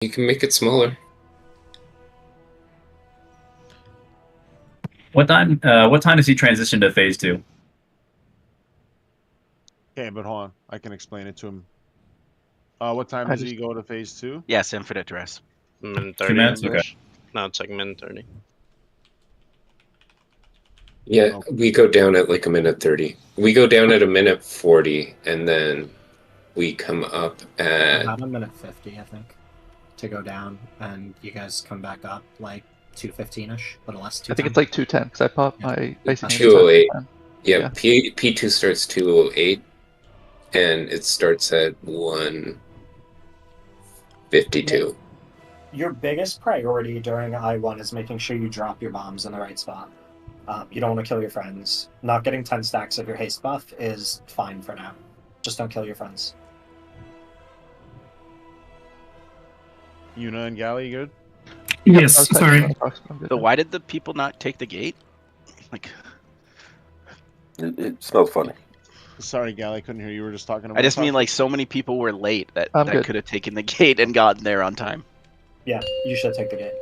You can make it smaller. What time? What time does he transition to phase 2? Okay, but hold on. I can explain it to him. What time does he go to phase 2? Yes, infinite dress. Min 2 30 minutes. Okay. No, it's like min 30. Yeah, Okay. we go down at like a minute 30. We go down at a minute 40, and then we come up at About a minute 50, I think, to go down, and you guys come back up like 2:15ish, but less. I think it's like 2:10 because I popped my basic. 2:08. Yeah, Yeah. P2 starts 2:08, and it starts at 1:52. Your biggest priority during I1 is making sure you drop your bombs in the right spot. You don't want to kill your friends. Not getting 10 stacks of your haste buff is fine for now. Just don't kill your friends. Yuna and Galley, you good? Yes, I was typing sorry. on the box, but I'm good So now. why did the people not take the gate? Like, It smells funny. Sorry, Galley, couldn't hear you. We were just talking about I just mean like so many people were late that I'm good. could have taken the gate and gotten there on time. Yeah, you should take the gate.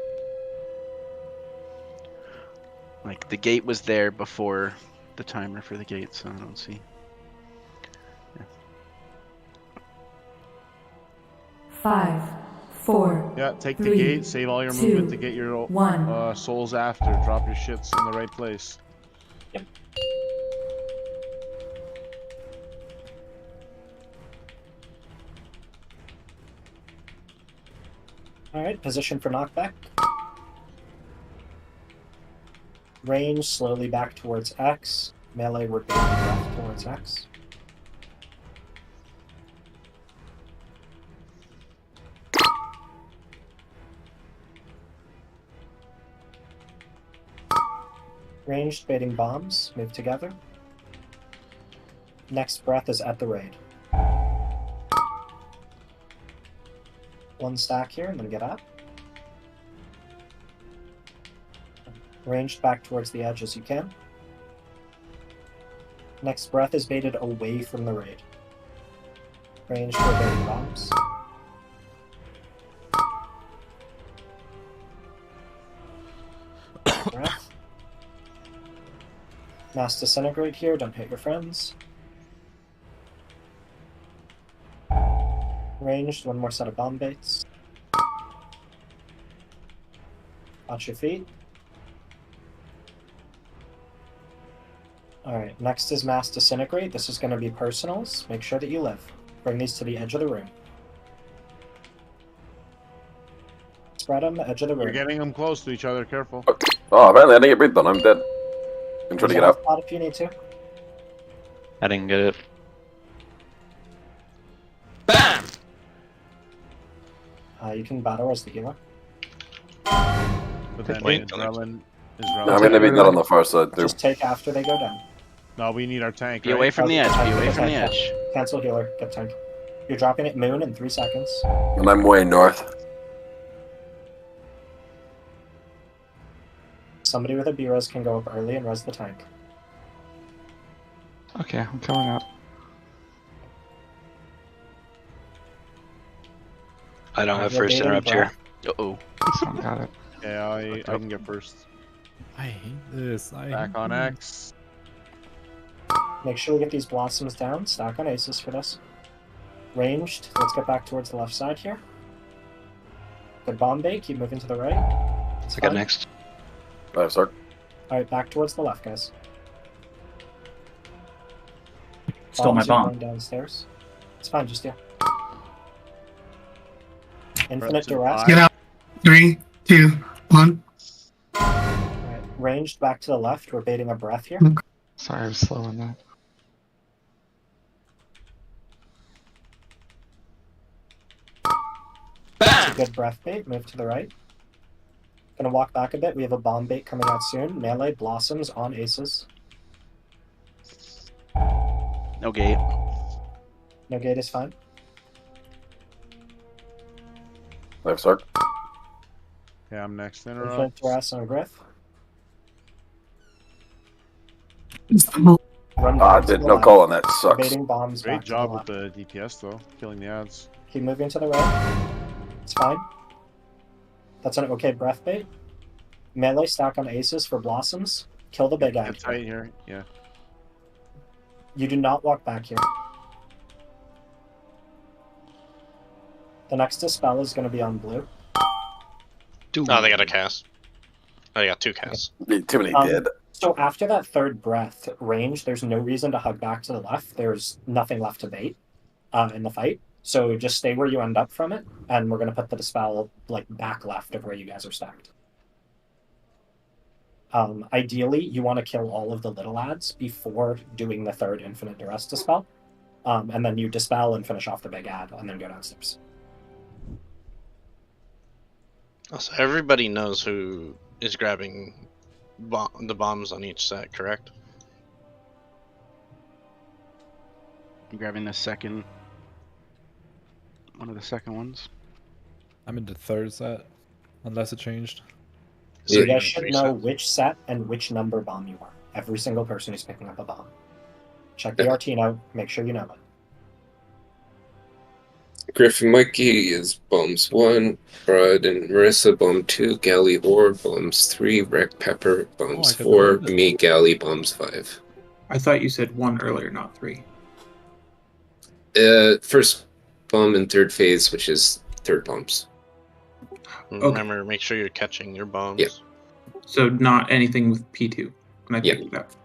Like the gate was there before the timer for the gate, so I don't see. 5, 4, Yeah, take the 3, gate, save all your 2, movement to get your 1. souls after. Drop your shits in the right place. Alright, position for knockback. Range slowly back towards X. Melee we're going left towards X. Ranged baiting bombs, move together. Next breath is at the raid. One stack here and then get up. Ranged back towards the edge as you can. Next breath is baited away from the raid. Ranged for baiting bombs. Breath. Mass disintegrate here, don't hit your friends. Ranged, one more set of bomb baits. Watch your feet. Alright, next is Mass Disintegrate. This is going to be personals. Make sure that you live. Bring these to the edge of the room. Spread them, edge of the room. You're getting them close to each other. Careful. Oh, apparently I didn't get breathed on. I'm dead. I'm trying to get Resolve out. spot if you need to. I didn't get it. You can battle as the healer. But then Wait, Adrenaline is I'm relevant. gonna be dead on the far side too. Just take after they go down. No, we need our tank. Be right? away from the edge. Be away from the Okay. edge. Cancel healer, get tank. You're dropping it moon in 3 seconds. And I'm way north. Somebody with a B-res can go up early and res the tank. Okay, I'm coming up. I don't have You're first baiting interrupt here. Uh-oh. Someone got it. Yeah, I can get first. I hate this. Back on X. Make sure we get these blossoms down. Stack on aces for this. Ranged. Let's get back towards the left side here. Good bomb bait. Keep moving to the right. It's I got fine. next. Nice, sir. Alright, back towards the left, guys. Stole my Bombs are bomb. going downstairs. It's fine, just you. Infinite Reps in duress. five. Get out. 3, 2, 1. Alright, ranged back to the left. We're baiting a breath here. Sorry, I was slow on that. That's a good breath bait. Move to the right. Gonna walk back a bit. We have a bomb bait coming out soon. Melee blossoms on aces. No gate. No gate is fine. Nice, sir. Okay, I'm next. Infinite Interrupt. duress on Griff. Istanbul. Run Ah, back to did the no left. call on that. Sucks. Baiting bombs Great back job to with the left. the DPS though, killing the ads. Keep moving to the right. It's fine. That's an okay breath bait. Melee stack on aces for blossoms. Kill the big Get ag. tight here. Yeah. You do not walk back here. The next dispel is going to be on blue. Oh, they got a cast. Oh, they got 2 casts. Too many Um, dead. So after that third breath range, there's no reason to hug back to the left. There's nothing left to bait in the fight. So just stay where you end up from it, and we're going to put the dispel like back left of where you guys are stacked. Ideally, you want to kill all of the little ads before doing the third infinite duress dispel. And then you dispel and finish off the big ad, and then go downstairs. Also, everybody knows who is grabbing the bombs on each set, correct? I'm grabbing the second. One of the second ones. I'm in the third set, unless it changed. So Yeah. you guys should know which set and which number bomb you are. Every single person who's picking up a bomb. Check the RT note, make sure you know it. Griffin Mikey is bombs 1, Brad and Marissa bomb 2, Galley Or bombs 3, Wreck Pepper bombs I could 4, believe it. me Galley bombs 5. I thought you said 1 earlier, not 3. First bomb in third phase, which is third bombs. Remember, make sure you're catching your bombs. Yeah. So not anything with P2. Can I Yeah. pick that?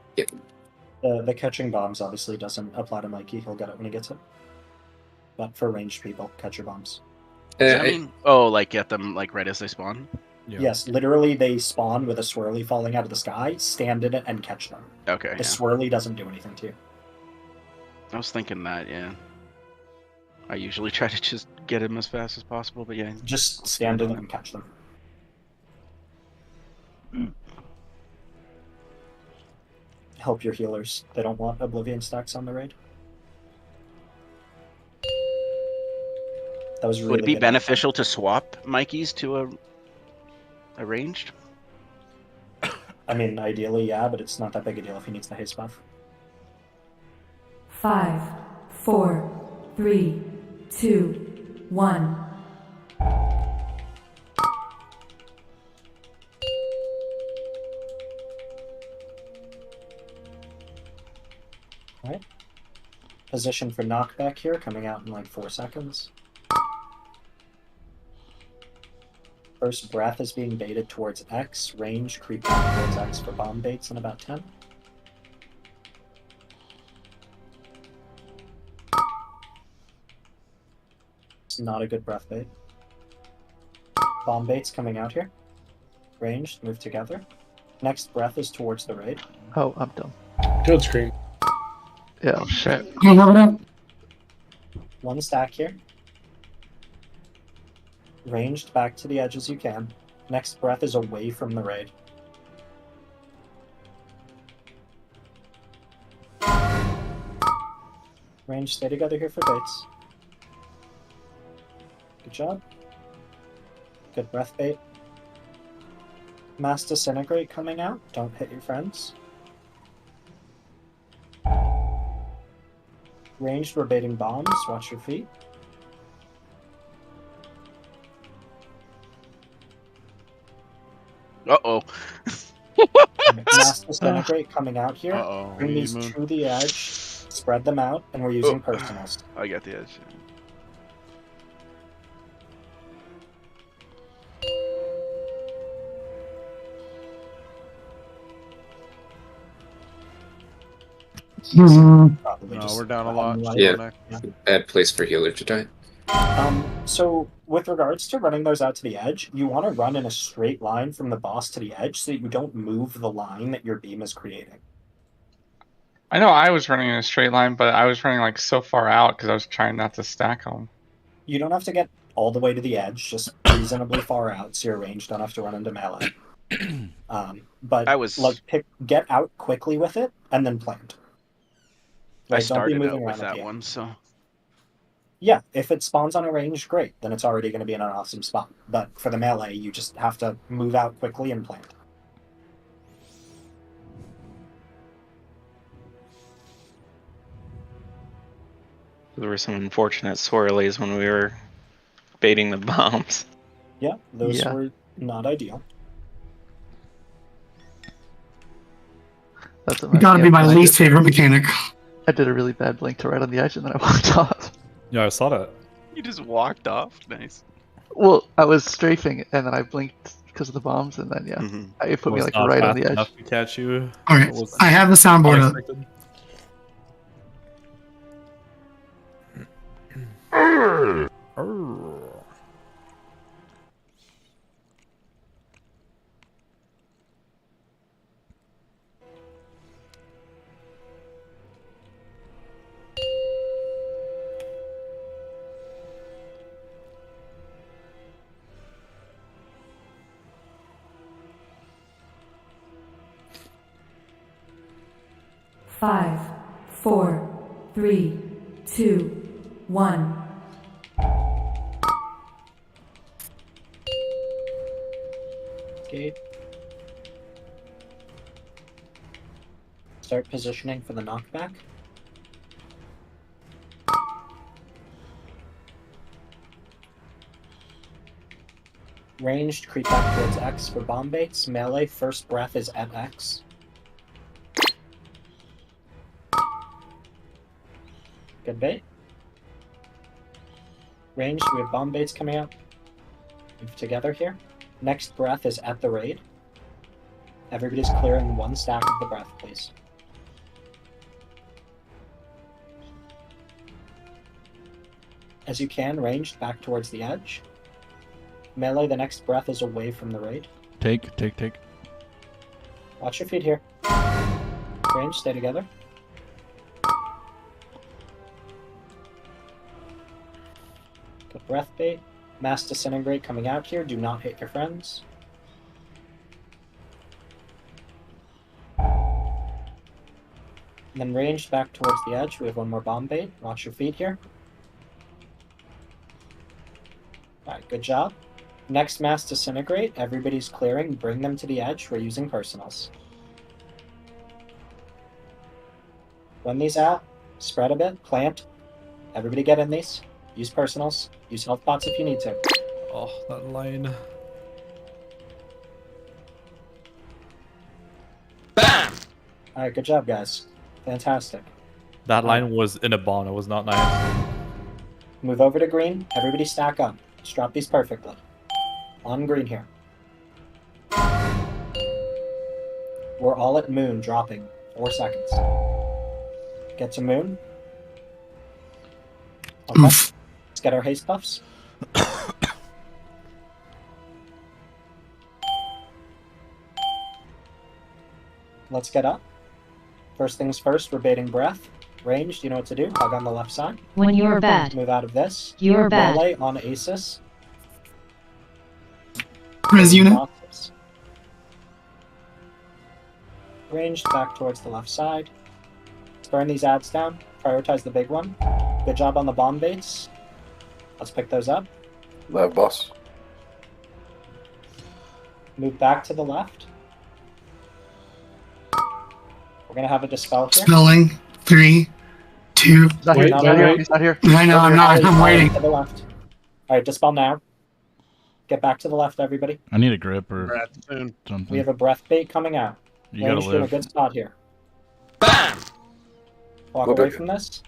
The catching bombs obviously doesn't apply to Mikey. He'll get it when he gets it. But for ranged people, catch your bombs. Does that mean, like get them like right as they spawn? Yeah. Yes, literally they spawn with a swirly falling out of the sky, stand in it, and catch them. Okay. The Yeah. swirly doesn't do anything to you. I was thinking that. Yeah. I usually try to just get them as fast as possible, but yeah. Just stand in it and catch them. Help your healers. They don't want Oblivion stacks on the raid. That was really Would it be good. beneficial to swap Mikey's to a ranged? I mean, ideally, yeah, but it's not that big a deal if he needs the haste buff. 5, 4, 3, 2, 1. Alright. Position for knockback here, coming out in like 4 seconds. First breath is being baited towards X. Range creep down towards X for bomb baits in about 10. It's not a good breath bait. Bomb baits coming out here. Ranged, move together. Next breath is towards the raid. Oh, I'm dumb. Good screen. Yeah, oh, shit. One stack here. Ranged back to the edge as you can. Next breath is away from the raid. Range, stay together here for baits. Good job. Good breath bait. Mass Disintegrate coming out. Don't hit your friends. Ranged, we're baiting bombs. Watch your feet. Uh-oh. Mass Disintegrate coming out here. Uh-oh. Bring these Moon. to the edge. Spread them out, and we're using personals. I got the edge. Probably No, just we're down a lot. light. Yeah. Bad place for healer to die. So with regards to running those out to the edge, you want to run in a straight line from the boss to the edge so that you don't move the line that your beam is creating. I know I was running in a straight line, but I was running like so far out because I was trying not to stack them. You don't have to get all the way to the edge, just reasonably far out, so your range don't have to run into melee. But I was- get out quickly with it and then plant. I Right, don't be started moving out around with at that the end. one, so Yeah, if it spawns on a range, great. Then it's already going to be in an awesome spot. But for the melee, you just have to move out quickly and plant. There were some unfortunate swirlies when we were baiting the bombs. Yeah, those Yeah. were Not ideal. That's Gotta be my least favorite mechanic. I did a really bad blink to right on the edge and then I walked off. Yeah, I saw that. You just walked off. Nice. Well, I was strafing and then I blinked because of the bombs and then it put me Was like not right on fast the edge. enough to catch you. Alright, Was I have the soundboard up. unexpected. Five, four, three, two, one. Gate. Start positioning for the knockback. Ranged, creep back towards X for bomb baits. Melee, first breath is at X. Good bait. Ranged, we have bomb baits coming up. Move together here. Next breath is at the raid. Everybody's clearing one stack of the breath, please. As you can, ranged back towards the edge. Melee, the next breath is away from the raid. Take. Watch your feet here. Range, stay together. Good breath bait. Mass disintegrate coming out here. Do not hit your friends. And then ranged back towards the edge. We have one more bomb bait. Watch your feet here. Alright, good job. Next mass disintegrate. Everybody's clearing. Bring them to the edge. We're using personals. Run these out. Spread a bit. Plant. Everybody get in these. Use personals. Use health pots if you need to. Oh, that line. Bam! Alright, good job, guys. Fantastic. That line was in a bomb. It was not nice. Move over to green. Everybody stack up. Just drop these perfectly. On green here. We're all at moon, dropping. 4 seconds. Get to moon. Okay. Let's get our haste buffs. Let's get up. First things first, we're baiting breath. Ranged, you know what to do. Hug on the left side. When you're bad. Move out of this. You're bad. Melee on Asus. Res unit. Boxes. Ranged back towards the left side. Let's burn these ads down. Prioritize the big one. Good job on the bomb baits. Let's pick those up. Left, boss. Move back to the left. We're gonna have a dispel here. Spelling. 3, 2. He's not here. He's not here. He's not here. I know, I'm not. I'm waiting. To the left. Alright, dispel now. Get back to the left, everybody. I need a grip or Breath soon. something. We have a breath bait coming out. You gotta Ranged in a live. good spot here. Bam! Walk Go away back. from this.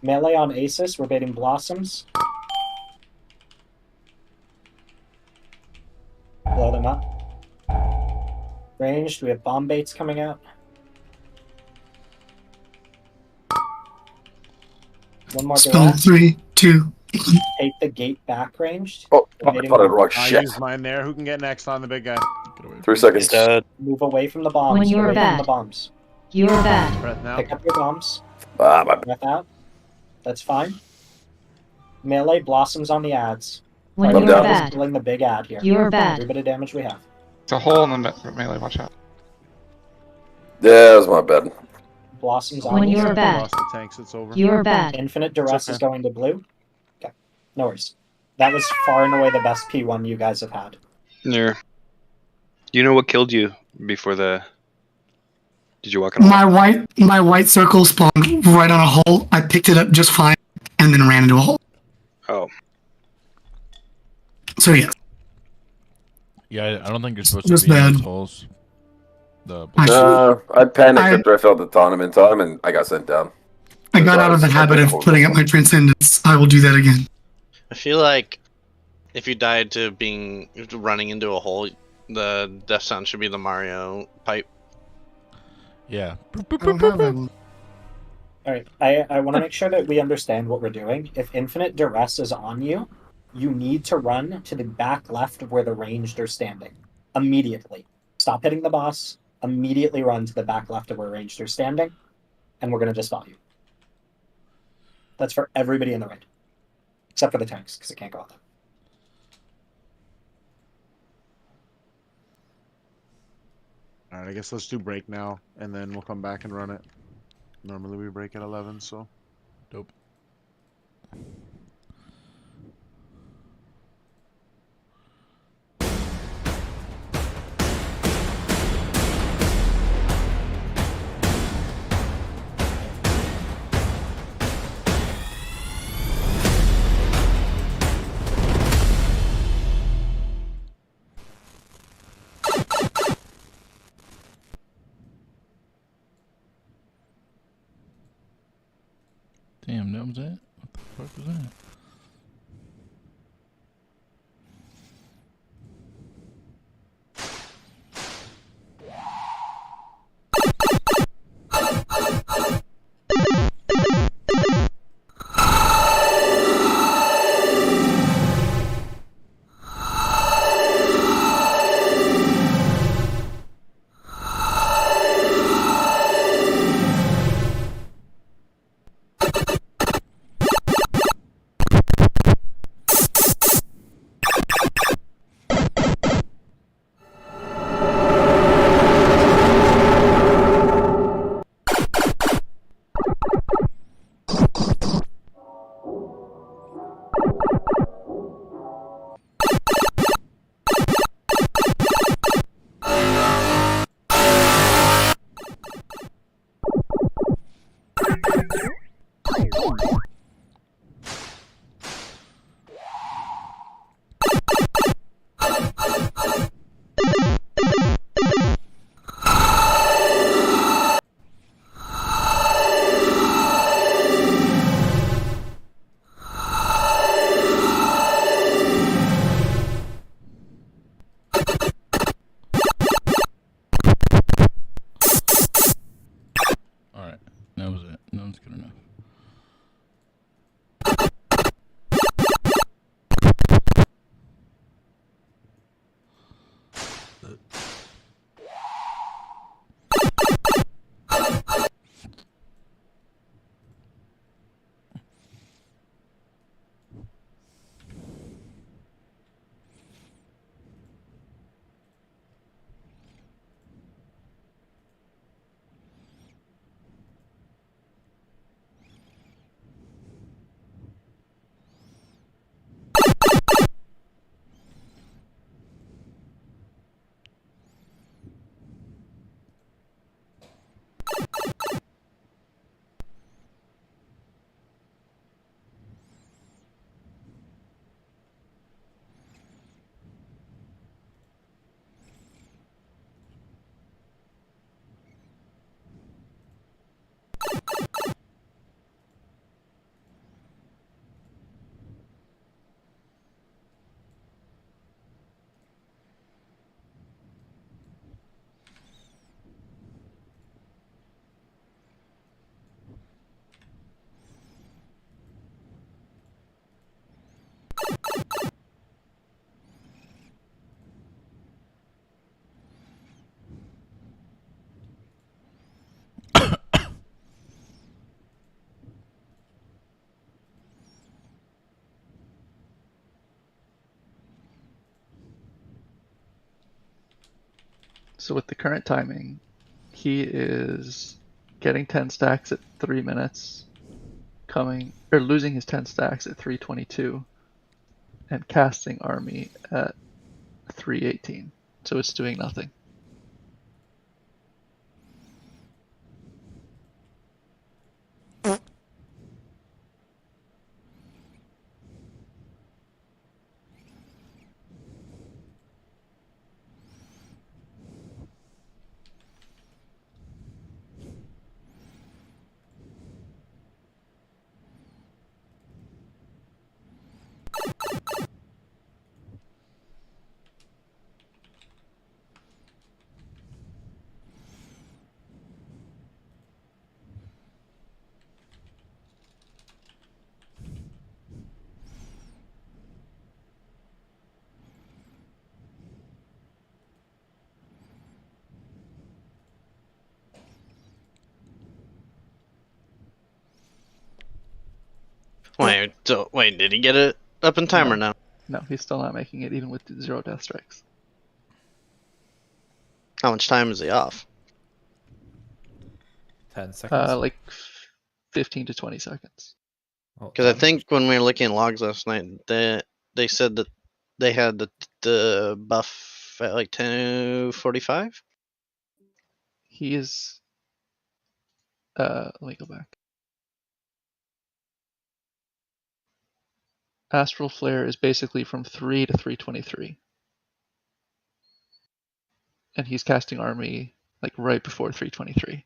Melee on Asus, we're baiting blossoms. Blow them up. Ranged, we have bomb baits coming out. One more Spell direct. 3, 2. Take the gate back ranged. Oh, We're I baiting thought I'd rock I shit. used mine there. Who can get next on the big guy? 3 seconds. Move away from the bombs. When you're away bad. from the bombs. You're bad. Breath now. Pick up your bombs. Ah, my Breath out. That's fine. Melee blossoms on the ads. When I'm you're down. bad. Killing the big ad here. You're bad. Every bit of damage we have. It's a hole in the melee. Watch out. Yeah, that's my bad. Blossoms on When these. you're bad. Lost the tanks. It's over. You're bad. Infinite duress okay. is going to blue. Okay. No worries. That was far and away the best P1 you guys have had. Yeah. You know what killed you before the? Did you walk on? My white circle spawned right on a hole. I picked it up just fine and then ran into a hole. Oh. So yes. Yeah, I don't think you're supposed Just to be in bad. those holes. The I panicked I- after I failed the tournament time, and I got sent down. I got out of the habit of putting up my transcendence. I will do that again. I feel like if you died to running into a hole, the death sound should be the Mario pipe. Yeah. I don't have that one. Alright, I want to make sure that we understand what we're doing. If Infinite Duress is on you, you need to run to the back left of where the ranged are standing. Immediately. Stop hitting the boss, immediately run to the back left of where ranged are standing, and we're going to dispel you. That's for everybody in the raid. Except for the tanks, because it can't go out there. Alright, I guess let's do break now, and then we'll come back and run it. Normally we break at 11, so. Dope. Damn, that was it? What the fuck was that? Alright, that was it. That was good enough. So with the current timing, he is getting 10 stacks at 3 minutes, losing his 10 stacks at 3:22, and casting army at 3:18. So it's doing nothing. Wait, did he get it up in time or no? No, he's still not making it, even with 0 death strikes. How much time is he off? 10 seconds. Like 15 to 20 seconds. Because I think when we were looking at logs last night, they said that they had the buff at like 10:45. He is. Let me go back. Astral Flare is basically from 3 to 3:23. And he's casting Army like right before 3:23.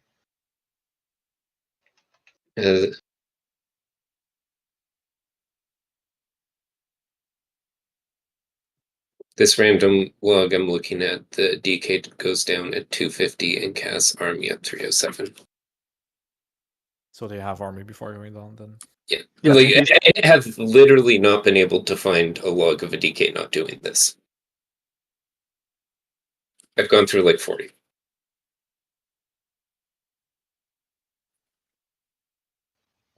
This random log I'm looking at, the DK goes down at 250 and casts army at 307. So they have army before going down then? Yeah. Yeah, Like, I have literally not been able to find a log of a DK not doing this. I've gone through like 40.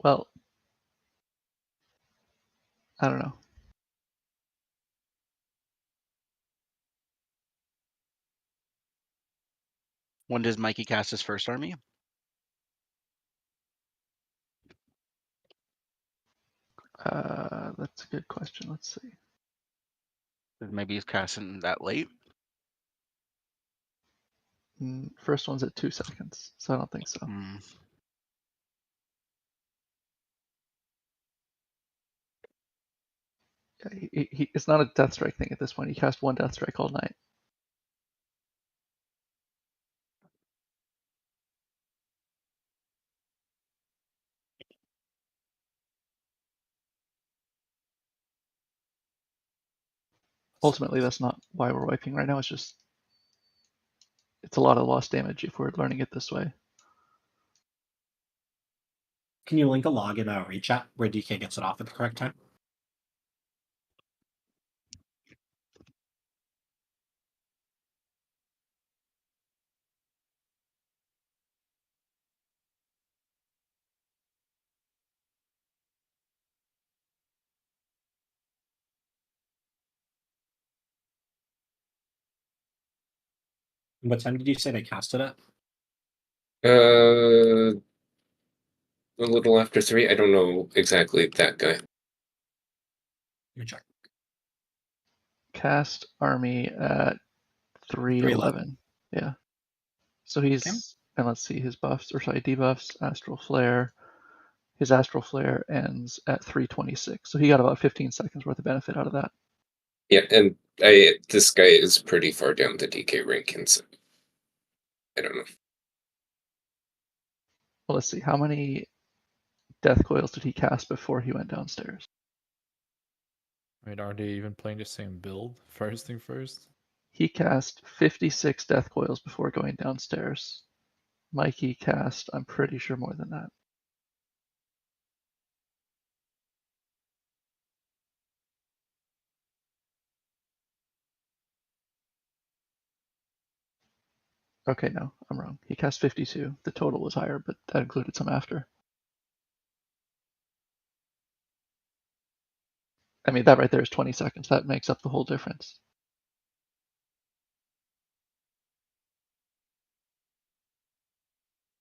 Well, I don't know. When does Mikey cast his first army? That's a good question. Let's see. Maybe he's casting that late. First one's at 2 seconds, so I don't think so. Yeah, it's not a death strike thing at this point. He cast 1 death strike all night. Ultimately, that's not why we're wiping right now. It's just it's a lot of lost damage if we're learning it this way. Can you link a log in a rechat where DK gets it off at the correct time? What time did you say they casted it? A little after 3. I don't know exactly that guy. Let me check. Cast army at 3:11. Yeah. So he's and let's see his buffs or sorry debuffs. Astral Flare. His Astral Flare ends at 3:26. So he got about 15 seconds worth of benefit out of that. Yeah, and this guy is pretty far down the DK rankings. I don't know. Well, let's see. How many death coils did he cast before he went downstairs? I mean, are they even playing the same build? First thing first? He cast 56 death coils before going downstairs. Mikey cast, I'm pretty sure, more than that. Okay, no, I'm wrong. He cast 52. The total was higher, but that included some after. I mean, that right there is 20 seconds. That makes up the whole difference.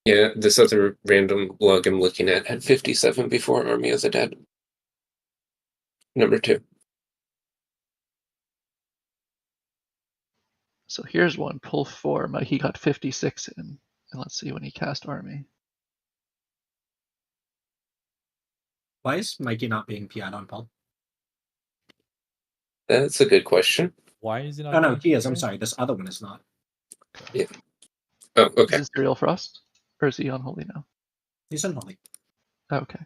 Yeah, this other random log I'm looking at had 57 before Army of the Dead. Number 2. So here's one, pull 4. He got 56 in. And let's see when he cast Army. Why is Mikey not being PI'd on Paul? That's a good question. Why is he not? Oh no, he is. I'm sorry. This other one is not. Yeah. Oh, okay. Is this Serial Frost? Or is he unholy now? He's unholy. Okay.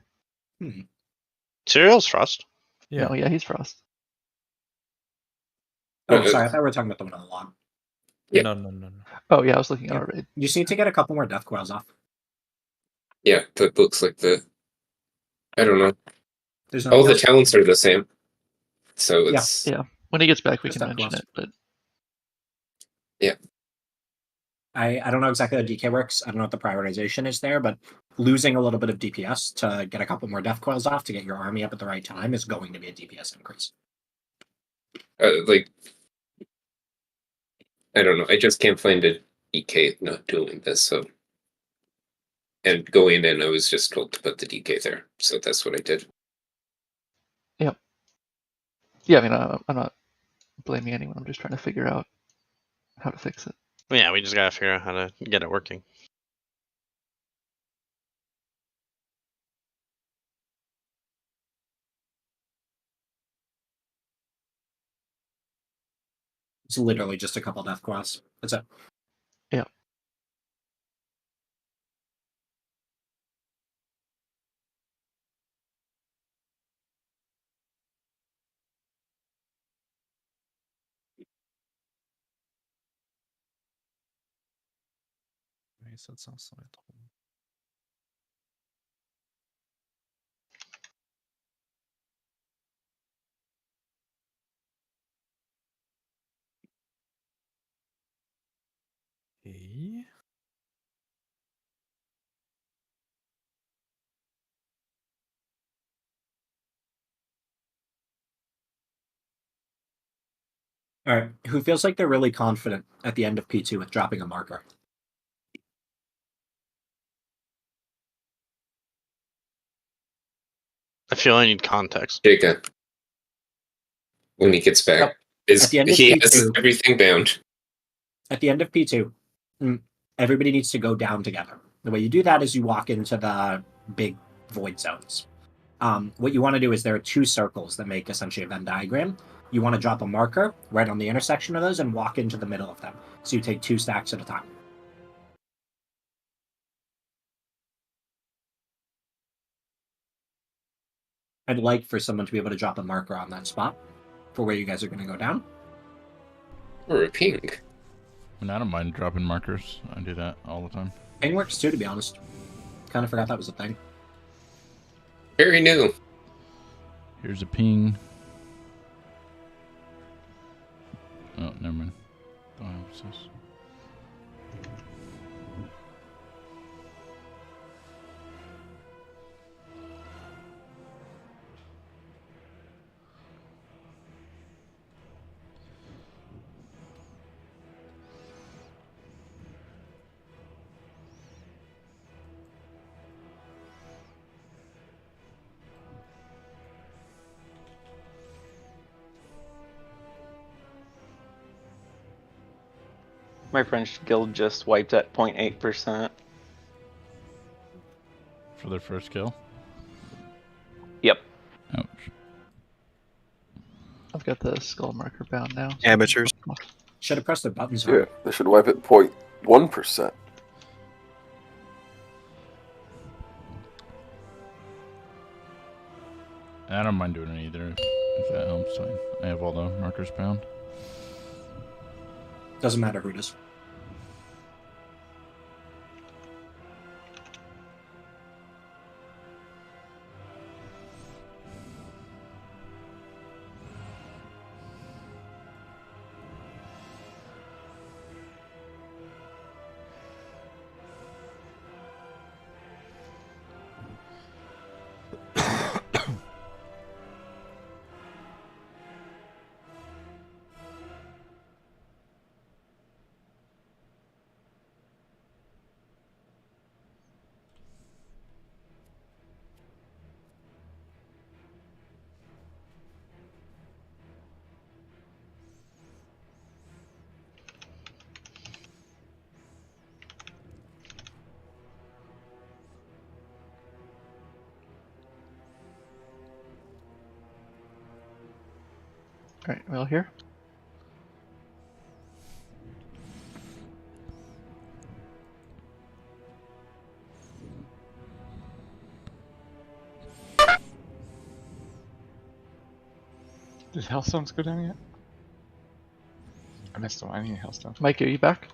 Serial's Frost. Yeah. No, yeah, he's Frost. Oh, sorry. I thought we were talking about the one on the log. Yeah. No. Oh, yeah, I was looking at our raid. You just need to get a couple more death coils off. Yeah, that looks like the... I don't know. There's All the talents are the same. So Yeah. it's... Yeah, when he gets back, we Just can that mention plus. it, but... Yeah. I don't know exactly how DK works. I don't know what the prioritization is there, but losing a little bit of DPS to get a couple more death coils off to get your army up at the right time is going to be a DPS increase. Like, I don't know. I just can't find a DK not doing this. So, and going in, I was just told to put the DK there, so that's what I did. Yep. Yeah, I mean, I'm not blaming anyone. I'm just trying to figure out how to fix it. Yeah, we just gotta figure out how to get it working. It's literally just a couple death coils. That's it. Yeah. Oui, 700 est trop. Et... All right. Who feels like they're really confident at the end of P2 with dropping a marker? I feel I need context. Jacob, when he gets back, Yep. is At the end of he P2, has everything bound. At the end of P2, everybody needs to go down together. The way you do that is you walk into the big void zones. What you want to do is there are two circles that make essentially a Venn diagram. You want to drop a marker right on the intersection of those and walk into the middle of them. So you take 2 stacks at a time. I'd like for someone to be able to drop a marker on that spot for where you guys are going to go down. Or a ping. And I don't mind dropping markers. I do that all the time. Ping works too, to be honest. Kind of forgot that was a thing. Very new. Here's a ping. Oh, never mind. Don't have this. My French guild just wiped at 0.8%. For their first kill? Yep. Ouch. I've got the skull marker bound now. Amateurs. Should have pressed the buttons. Yeah, they should wipe it 0.1%. I don't mind doing it either if that helps. I have all the markers bound. Doesn't matter who it is. All right, we all here? Did Hailstones go down yet? I missed them. I need Hailstones. Mike, are you back?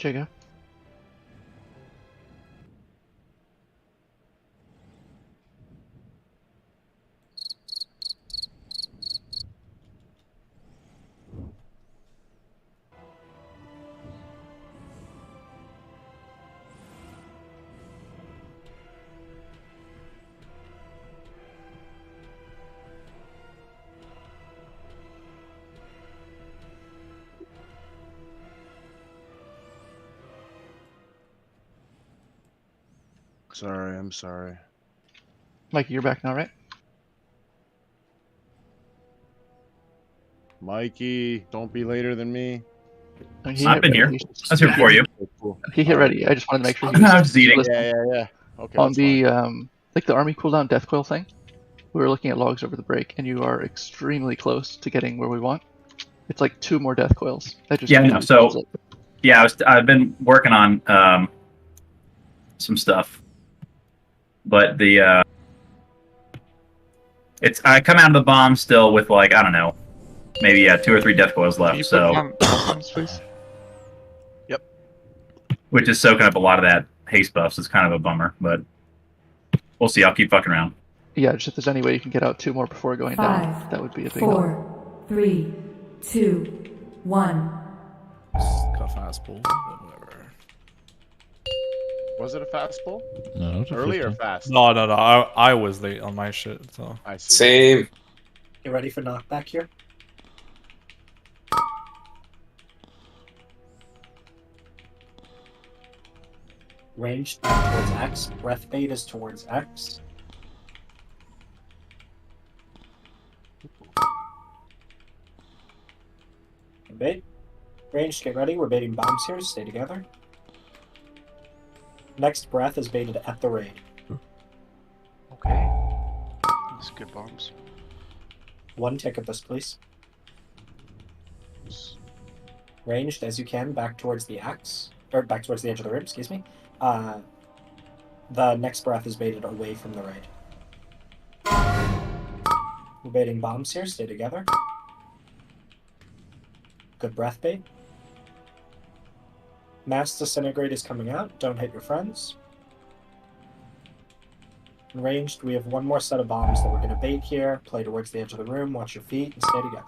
Jigga. Sorry, I'm sorry. Mikey, you're back now, right? Mikey, don't be later than me. I've been here. I was here before you. He hit ready. I just wanted to make sure he I was just eating. listening. Yeah. Okay. On that's the fine. like the army cooldown death coil thing, we were looking at logs over the break, and you are extremely close to getting where we want. It's like 2 more death coils. That just Yeah, no, completely so kills it. yeah, I've been working on some stuff, but the I come out of the bomb still with like I don't know, maybe 2 or 3 death coils Can you left. put So on buttons, please? which is soaking up a lot of that haste buffs. It's kind of a bummer, but we'll see. I'll keep fucking around. Yeah, just if there's any way you can get out 2 more before going down, 5, that would be a big help. 4, 3, 2, 1. Got fast pull, but whatever. Was it a fast pull? No, it was a Early or 15. fast? No. I was late on my shit, so. I see. Same. You ready for knockback here? Ranged back towards X. Breath bait is towards X. Bait. Ranged, get ready. We're baiting bombs here. Stay together. Next breath is baited at the raid. Okay. That's good bombs. 1 tick of this, please. Ranged as you can back towards the X. Or back towards the edge of the rib, excuse me. The next breath is baited away from the raid. We're baiting bombs here. Stay together. Good breath bait. Mass Disintegrate is coming out. Don't hit your friends. Ranged, we have 1 more set of bombs that we're going to bait here. Play towards the edge of the room. Watch your feet and stay together.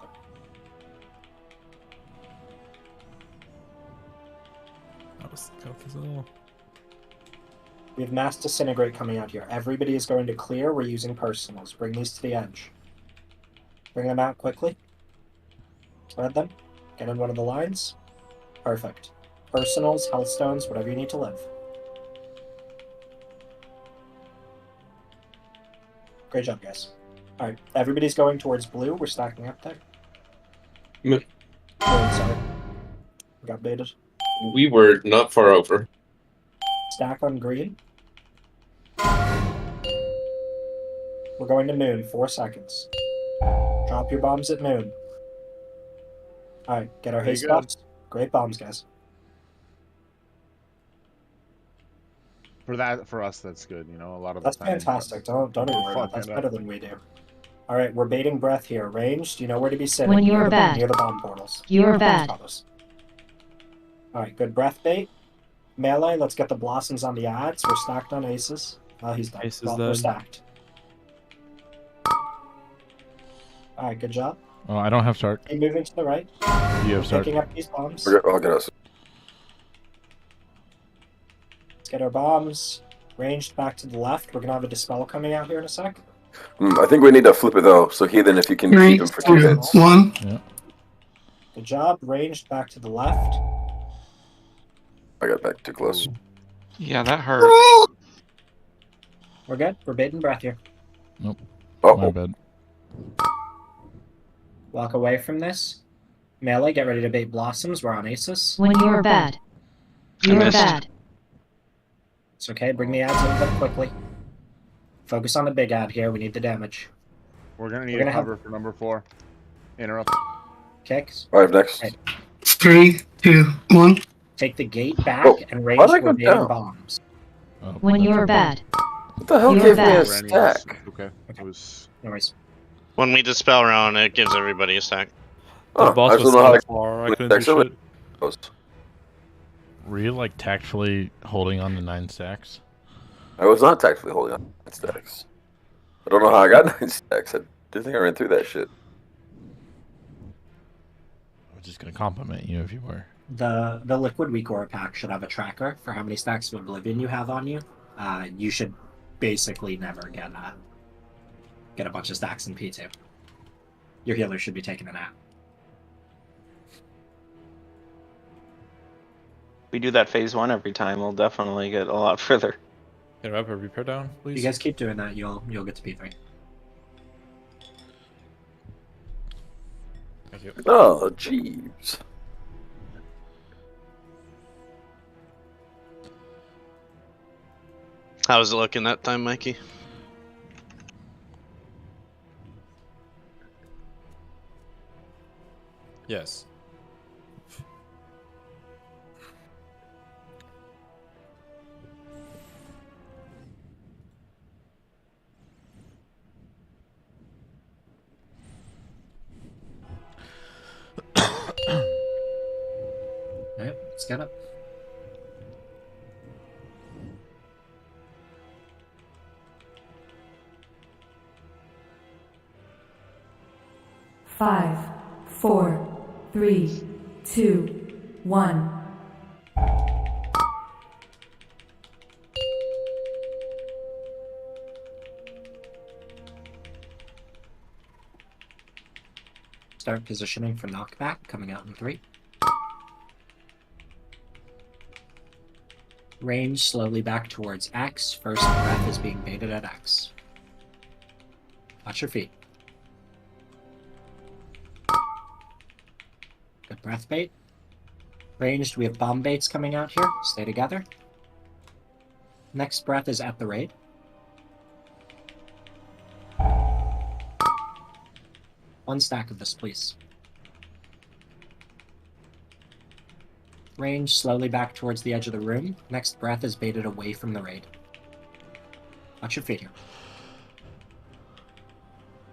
That was stealth as well. We have Mass Disintegrate coming out here. Everybody is going to clear. We're using personals. Bring these to the edge. Bring them out quickly. Spread them. Get in one of the lines. Perfect. Personals, healthstones, whatever you need to live. Great job, guys. Alright, everybody's going towards blue. We're stacking up there. M- Oh, sorry. We got baited. We were not far over. Stack on green. We're going to moon. 4 seconds. Drop your bombs at moon. Alright, get our haste buffs. Great bombs, guys. For us, that's good. You know, a lot of That's the time. fantastic. Don't even worry about that. That's better than we do. Alright, we're baiting breath here. Ranged, you know where to be sitting. When you are bad. Near the bomb portals. You are bad. Alright, good breath bait. Melee, let's get the blossoms on the ads. We're stacked on aces. Oh, he's done. Ace is Well, we're dead. stacked. Alright, good job. Oh, I don't have start. Keep moving to the right. You have start. Picking up these bombs. Okay, I'll get us. Let's get our bombs. Ranged back to the left. We're gonna have a dispel coming out here in a sec. I think we need to flip it though. So Heathen, if you can 3, keep him for 2 2, hits. 1. Yeah. Good job. Ranged back to the left. I got back too close. Yeah, that hurt. We're good. We're baiting breath here. Nope. Oh, My bad. Walk away from this. Melee, get ready to bait blossoms. We're on aces. When you are bad. You are missed. bad. It's okay. Bring the ads in them quickly. Focus on the big ad here. We need the damage. We're gonna need We're gonna a cover for number 4. Interrupt. Kicks. 5 next. Right. 3, 2, 1. Take the gate back Oh, and why range did I for go baiting down? bombs. Oh, When you are bad. What the hell You're gave me a bad. stack? Okay. It was. No worries. When we dispel round, it gives everybody a stack. The Oh, boss I was just don't know how so to far, I with couldn't do Dexter. shit. Were you like tactfully holding on to 9 stacks? I was not tactfully holding on to 9 stacks. I don't know how I got 9 stacks. I do think I ran through that shit. I was just gonna compliment you if you were. The Liquid Weak Aura pack should have a tracker for how many stacks of Oblivion you have on you. You should basically never get a bunch of stacks in P2. Your healer should be taking a nap. We do that phase 1 every time, we'll definitely get a lot further. Get up a repair down, If please. you guys keep doing that, you'll get to P3. Thank you. Oh, jeez. How was it looking that time, Mikey? Yes. Alright, let's get up. Five, 4, 3, 2, 1. Start positioning for knockback, coming out in 3. Range slowly back towards X. First breath is being baited at X. Watch your feet. Good breath bait. Ranged, we have bomb baits coming out here. Stay together. Next breath is at the raid. One stack of this, please. Range slowly back towards the edge of the room. Next breath is baited away from the raid. Watch your feet here.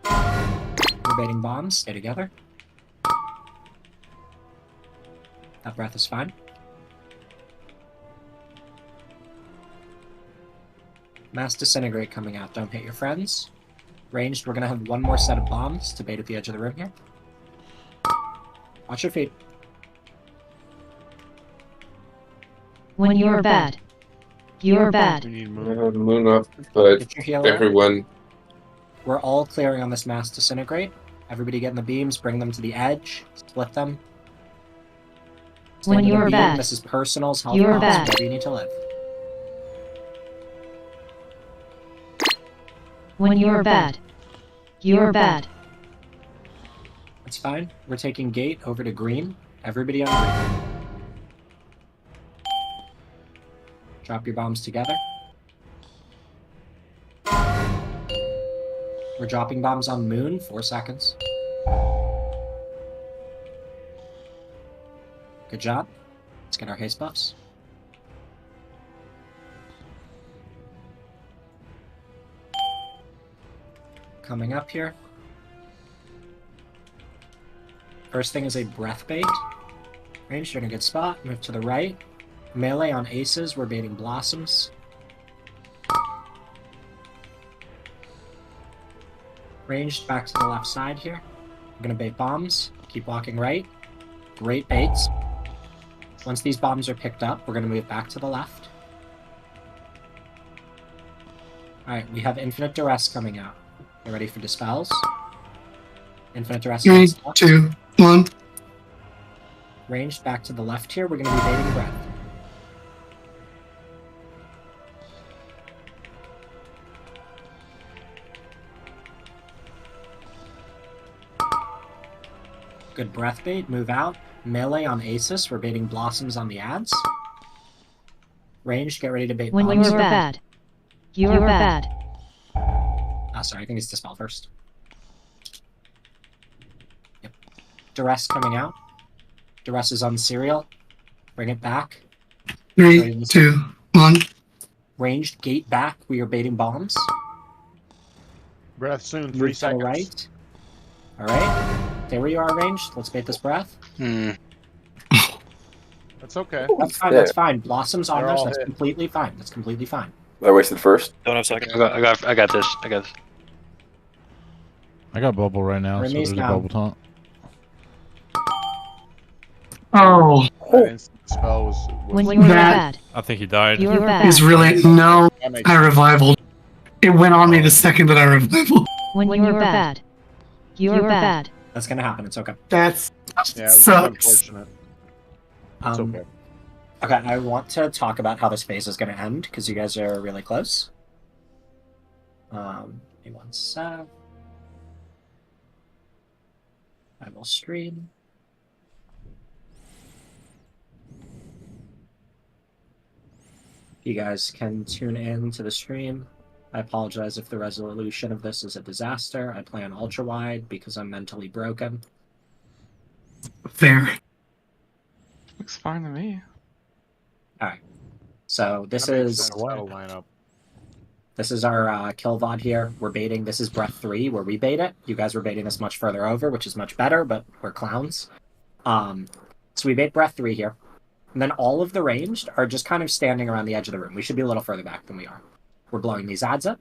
We're baiting bombs. Stay together. That breath is fine. Mass Disintegrate coming out. Don't hit your friends. Ranged, we're going to have one more set of bombs to bait at the edge of the room here. Watch your feet. When you're bad, you're bad. Moon up, but Get your healer. everyone. We're all clearing on this Mass Disintegrate. Everybody get in the beams, bring them to the edge, split them. When Stand in the you're beam. bad, This is personals, health you're bombs, bad. wherever you need to live. When you're bad, you're bad. That's fine. We're taking gate over to green. Everybody on green. Drop your bombs together. We're dropping bombs on moon. 4 seconds. Good job. Let's get our haste buffs. Coming up here. First thing is a breath bait. Range, you're in a good spot. Move to the right. Melee on aces, we're baiting blossoms. Ranged back to the left side here. We're gonna bait bombs. Keep walking right. Great baits. Once these bombs are picked up, we're gonna move back to the left. Alright, we have Infinite Duress coming out. You ready for dispels? Infinite Duress. 3, 2, 1. Ranged back to the left here. We're gonna be baiting breath. Good breath bait. Move out. Melee on Asus. We're baiting blossoms on the ads. Ranged. Get ready to bait When bombs. you're bad, you're bad. Sorry, I think it's dispel first. Yep. Duress coming out. Duress is on serial. Bring it back. 3, 2, 1. Ranged gate back. We are baiting bombs. Breath soon. 3 Move to the seconds. right. All right. Stay where you are, ranged. Let's bait this breath. That's okay. That's fine. Yeah. That's fine. Blossoms on They're those. all That's hit. completely fine. That's completely fine. I wasted first. Don't have second. I got this. I got this. I got bubble right now, so Remy's there's a down. bubble taunt. Oh, That instant spell was When you were That- bad. I think he died. You were bad. is really no. that makes I revivaled. It went on me the second that I revivaled. When you were bad. You were bad. That's gonna happen. It's okay. That's yeah, it was sucks. unfortunate. It's okay. Okay, I want to talk about how this phase is going to end because you guys are really close. Give me 1 sec. I will stream. You guys can tune in to the stream. I apologize if the resolution of this is a disaster. I play on ultra wide because I'm mentally broken. Fair. Looks fine to me. Alright. So this That makes is sense, that'll line up. This is our kill VOD here. We're baiting. This is breath 3 where we bait it. You guys were baiting this much further over, which is much better, but we're clowns. So we bait breath 3 here. And then all of the ranged are just kind of standing around the edge of the room. We should be a little further back than we are. We're blowing these ads up.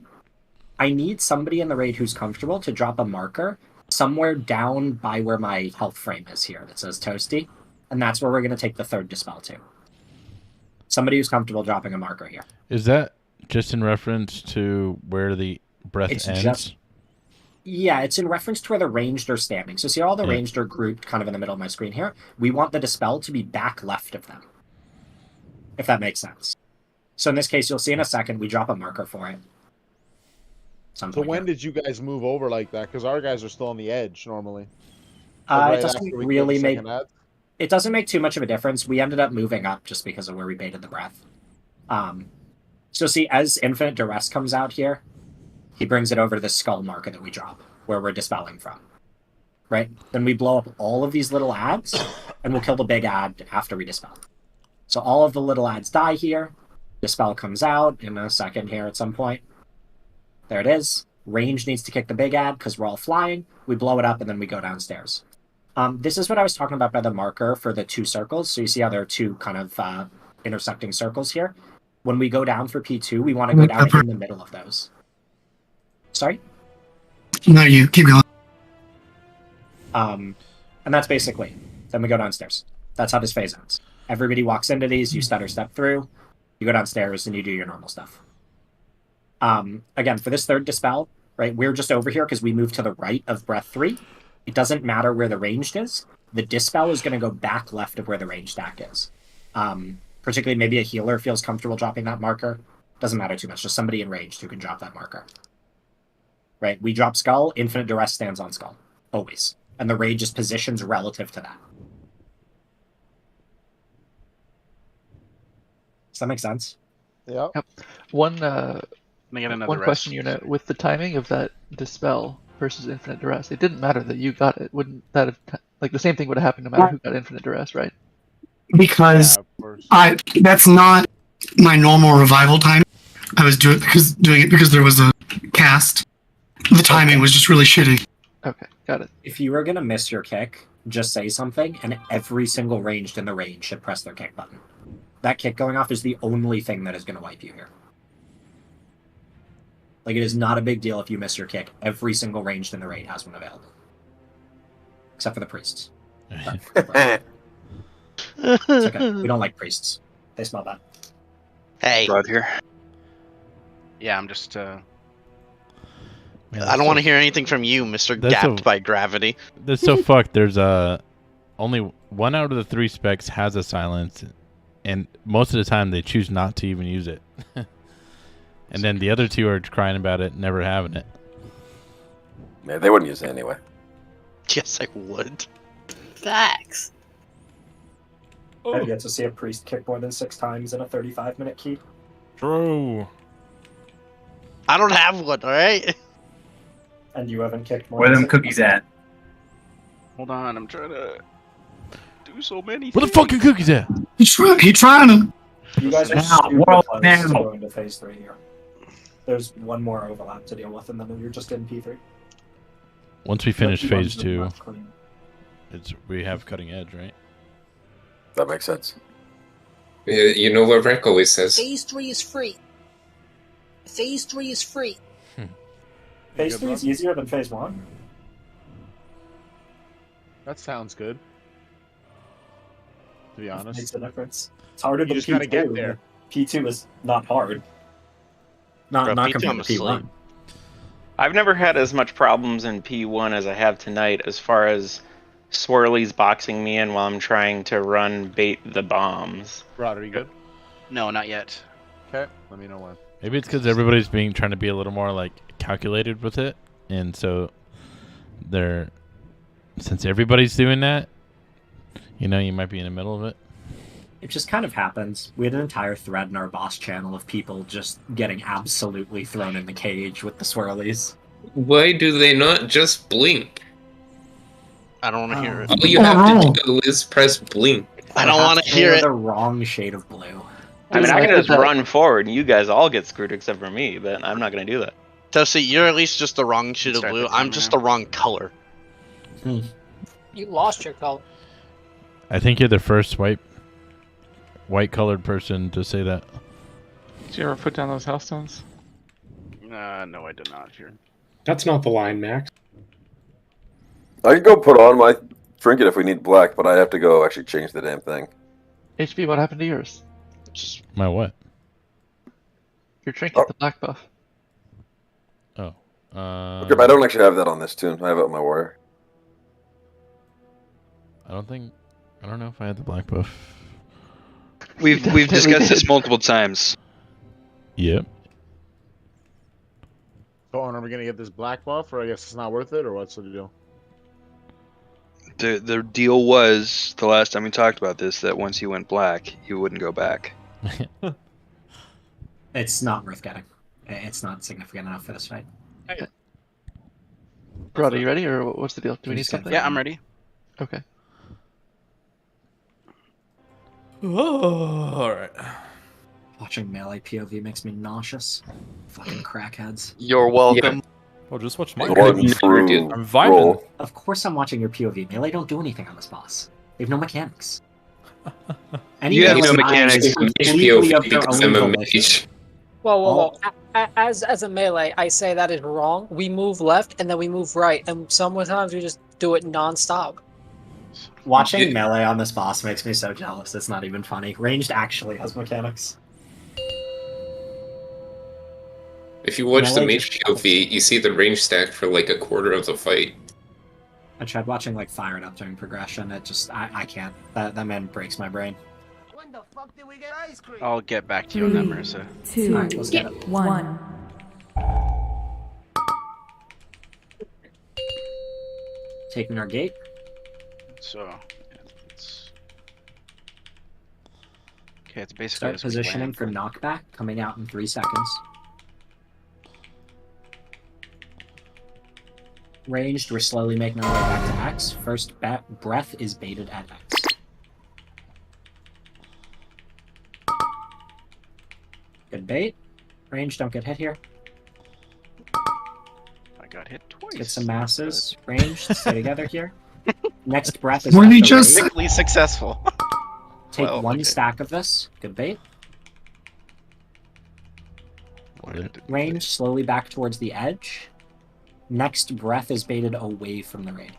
I need somebody in the raid who's comfortable to drop a marker somewhere down by where my health frame is here that says Toasty. And that's where we're going to take the third dispel to. Somebody who's comfortable dropping a marker here. Is that just in reference to where the breath It's ends? just- Yeah, it's in reference to where the ranged are standing. So see all the Yeah. ranged are grouped kind of in the middle of my screen here? We want the dispel to be back left of them. If that makes sense. So in this case, you'll see in a second, we drop a marker for it. So when did you guys move over like that? Because our guys are still on the edge normally. It Right doesn't after we killed really the make second ad? it doesn't make too much of a difference. We ended up moving up just because of where we baited the breath. So see, as Infinite Duress comes out here, he brings it over to the skull marker that we drop, where we're dispelling from. Right? Then we blow up all of these little ads, and we'll kill the big ad after we dispel. So all of the little ads die here. Dispel comes out in a second here at some point. There it is. Range needs to kick the big ad because we're all flying. We blow it up, and then we go downstairs. This is what I was talking about by the marker for the 2 circles. So you see how there are 2 kind of intersecting circles here? When we go down for P2, we want to go down in the middle of those. Sorry? No, you keep going. And that's basically. Then we go downstairs. That's how this phase ends. Everybody walks into these, you stutter step through, you go downstairs, and you do your normal stuff. Again, for this third dispel, right, we're just over here because we moved to the right of breath 3. It doesn't matter where the ranged is. The dispel is going to go back left of where the ranged stack is. Particularly maybe a healer feels comfortable dropping that marker. Doesn't matter too much. Just somebody in ranged who can drop that marker. Right, we drop skull, Infinite Duress stands on skull. Always. And the rage is positions relative to that. Does that make sense? Yeah. Yep. One get another one rest. question, Unit, with the timing of that dispel versus Infinite Duress, it didn't matter that you got it. Wouldn't that have like the same thing would have happened no matter who got Infinite Duress, right? Because that's not my normal revival time. I was doing it because there was a cast. The timing was just really shitty. Okay, got it. If you were gonna miss your kick, just say something, and every single ranged in the raid should press their kick button. That kick going off is the only thing that is gonna wipe you here. Like, it is not a big deal if you miss your kick. Every single ranged in the raid has one available. Except for the priests. It's okay. We don't like priests. They smell bad. Hey. Right here. Yeah, I'm just. Man, I don't want to hear anything from you, Mr. Gapped by Gravity. That's so fucked. There's only 1 out of the 3 specs has a silence, and most of the time they choose not to even use it. And then the other 2 are crying about it, never having it. Man, they wouldn't use it anyway. Yes, I would. Facts. I've yet to see a priest kick more than 6 times in a 35-minute key. True. I don't have one, alright? And you haven't kicked more Where than them 6 cookies at? Hold on, I'm trying to do so many. Where the fucking cookies at? He trying to. You guys are Now, super world close now. to going to phase 3 here. There's one more overlap to deal with, and then you're just in P3. Once we finish Yep, you phase want them 2, left clean. we have cutting edge, right? That makes sense. You know what Rick always says. Phase 3 is free. Phase 3 is free. Phase 3 is easier than Phase 1? That sounds good. To be honest. Makes a difference. It's harder than just P2. gotta get there. P2 is not hard. Not Bro, P2 compared I'm to P1. I've never had as much problems in P1 as I have tonight as far as swirlies boxing me in while I'm trying to run bait the bombs. Rod, are you good? No, not yet. Okay, let me know when. Maybe it's because everybody's trying to be a little more like calculated with it, and so since everybody's doing that, you might be in the middle of it. It just kind of happens. We had an entire thread in our boss channel of people just getting absolutely thrown in the cage with the swirlies. Why do they not just blink? I don't want to hear it. All you have to do is press blink. I don't want to hear it. The wrong shade of blue. I mean, I can just run forward and you guys all get screwed except for me, but I'm not going to do that. Toasty, you're at least just the wrong shade of blue. I'm just the wrong color. You lost your color. I think you're the first white-colored person to say that. Did you ever put down those hellstones? No, I did not. Here. That's not the line, Max. I could go put on my trinket if we need black, but I'd have to go actually change the damn thing. HB, what happened to yours? My what? Your trinket, the black buff. Oh. Okay, but I don't actually have that on this tune. I have it on my warrior. I don't know if I had the black buff. We've discussed this multiple times. Yep. So, are we gonna get this black buff, or I guess it's not worth it, or what's the deal? The deal was, the last time we talked about this, that once you went black, you wouldn't go back. It's not worth getting. It's not significant enough for this fight. Rod, are you ready, or what's the deal? Do we need something? Yeah, I'm ready. Okay. Oh, all right. Watching melee POV makes me nauseous. Fucking crackheads. You're welcome. Well, just watch my Gordon POV. through I'm vibing. roll. Of course I'm watching your POV. Melee don't do anything on this boss. They have no mechanics. You have no Melee mechanics. is completely of their Because own I'm a volition. mage. Whoa. As a melee, I say that is wrong. We move left and then we move right, and sometimes we just do it non-stop. Watching melee on this boss makes me so jealous. It's not even funny. Ranged actually has mechanics. If you watch the Melee mage POV, you see the range stack for like a quarter of the fight. I tried watching like Fire It Up during progression. It just I can't. That man breaks my brain. I'll get back to you on that, Marissa. 2, Alright, let's get it. 1. Taking our gate. So, it's... Okay, it's basically Start as we positioning land. for knockback. Coming out in 3 seconds. Ranged, we're slowly making our way back to X. First breath is baited at X. Good bait. Range, don't get hit here. I got hit twice. Get some masses. Range, stay together here. Next breath is Were they left to just- right. Quickly successful. Take Well, one okay. stack of this. Good bait. Range, slowly back towards the edge. Next breath is baited away from the raid.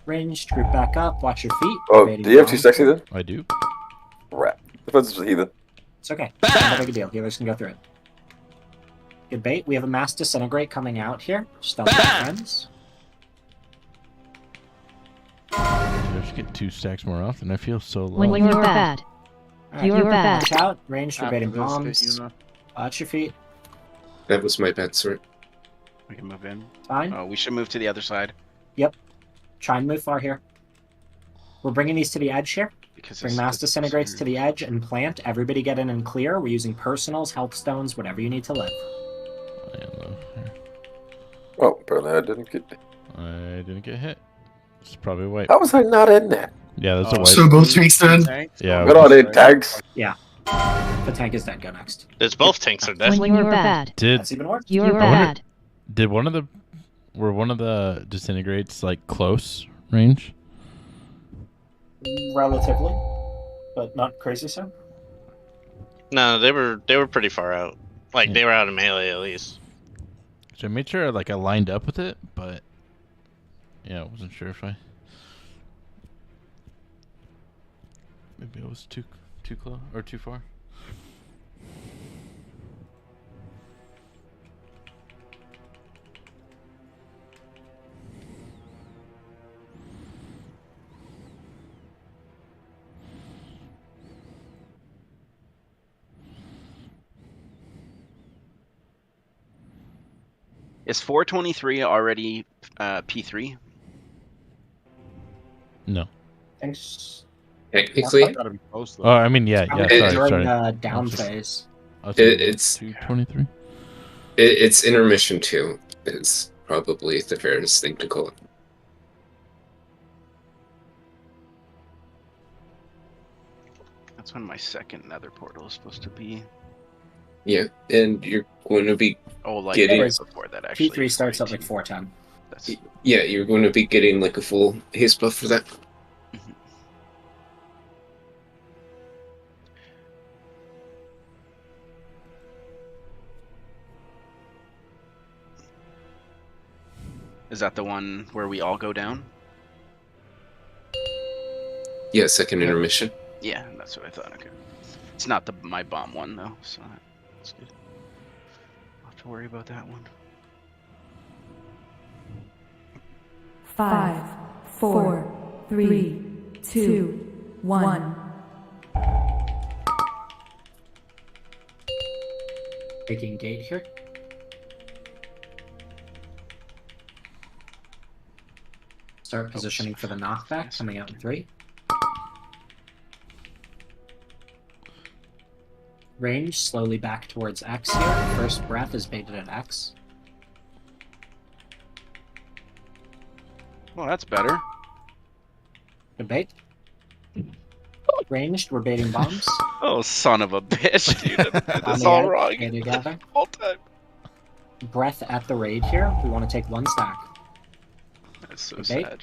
Range, group back up, watch your feet. Oh, Baiting do you have too down. sexy then? I do. Rat. Defense is a heathen. It's okay. Not a big deal. Healers can go through it. Good bait. We have a mass disintegrate coming out here. Just don't get friends. I should get 2 stacks more often. I feel so low. When you're bad. Alright, You're bad. Watch out. Range for After baiting this, hit bombs. Yuna. Watch your feet. That was my bad sword. We can move in. Fine. Oh, we should move to the other side. Yep. Try and move far here. We're bringing these to the edge here. Because Bring mass disintegrates to the edge and plant. Everybody get in and clear. We're using personals, health stones, whatever you need to live. Oh, apparently I didn't get. I didn't get hit. It's probably white. How was I not in that? Yeah, that's a white. So both tanks dead. Yeah. Good on it, tags. Yeah. The tank is dead. Go next. It's both tanks are dead. When you're bad. That's even worse. You're I wonder- bad. Did one of the disintegrates like close range? Relatively, but not crazy so. No, they were pretty far out. Like they were out of melee at least. So I made sure like I lined up with it, but yeah, I wasn't sure if I maybe I was too close or too far. Is 423 already P3? No. Thanks. Technically, Gotta be close, though. Oh, I mean, yeah, Probably sorry, during sorry. down phase. it's 223. it's intermission 2 is probably the fairest thing to call it. That's when my second nether portal is supposed to be. Yeah, and you're going to be like getting before that actually. P3 starts at like 410. Yeah, you're going to be getting like a full haste buff for that. Is that the one where we all go down? Yeah, second intermission. Yeah, that's what I thought. Okay. It's not my bomb one though, so that's good. I'll have to worry about that one. 5, 4, 3, 2, 1. Taking gate here. Start positioning for the knockback, coming out in 3. Range, slowly back towards X here. First breath is baited at X. Well, that's better. Good bait. Ranged, we're baiting bombs. Oh, son of a bitch, dude. I did On this the all edge, wrong. stay together. All time. Breath at the raid here. We want to take 1 stack. That's so Good bait. sad.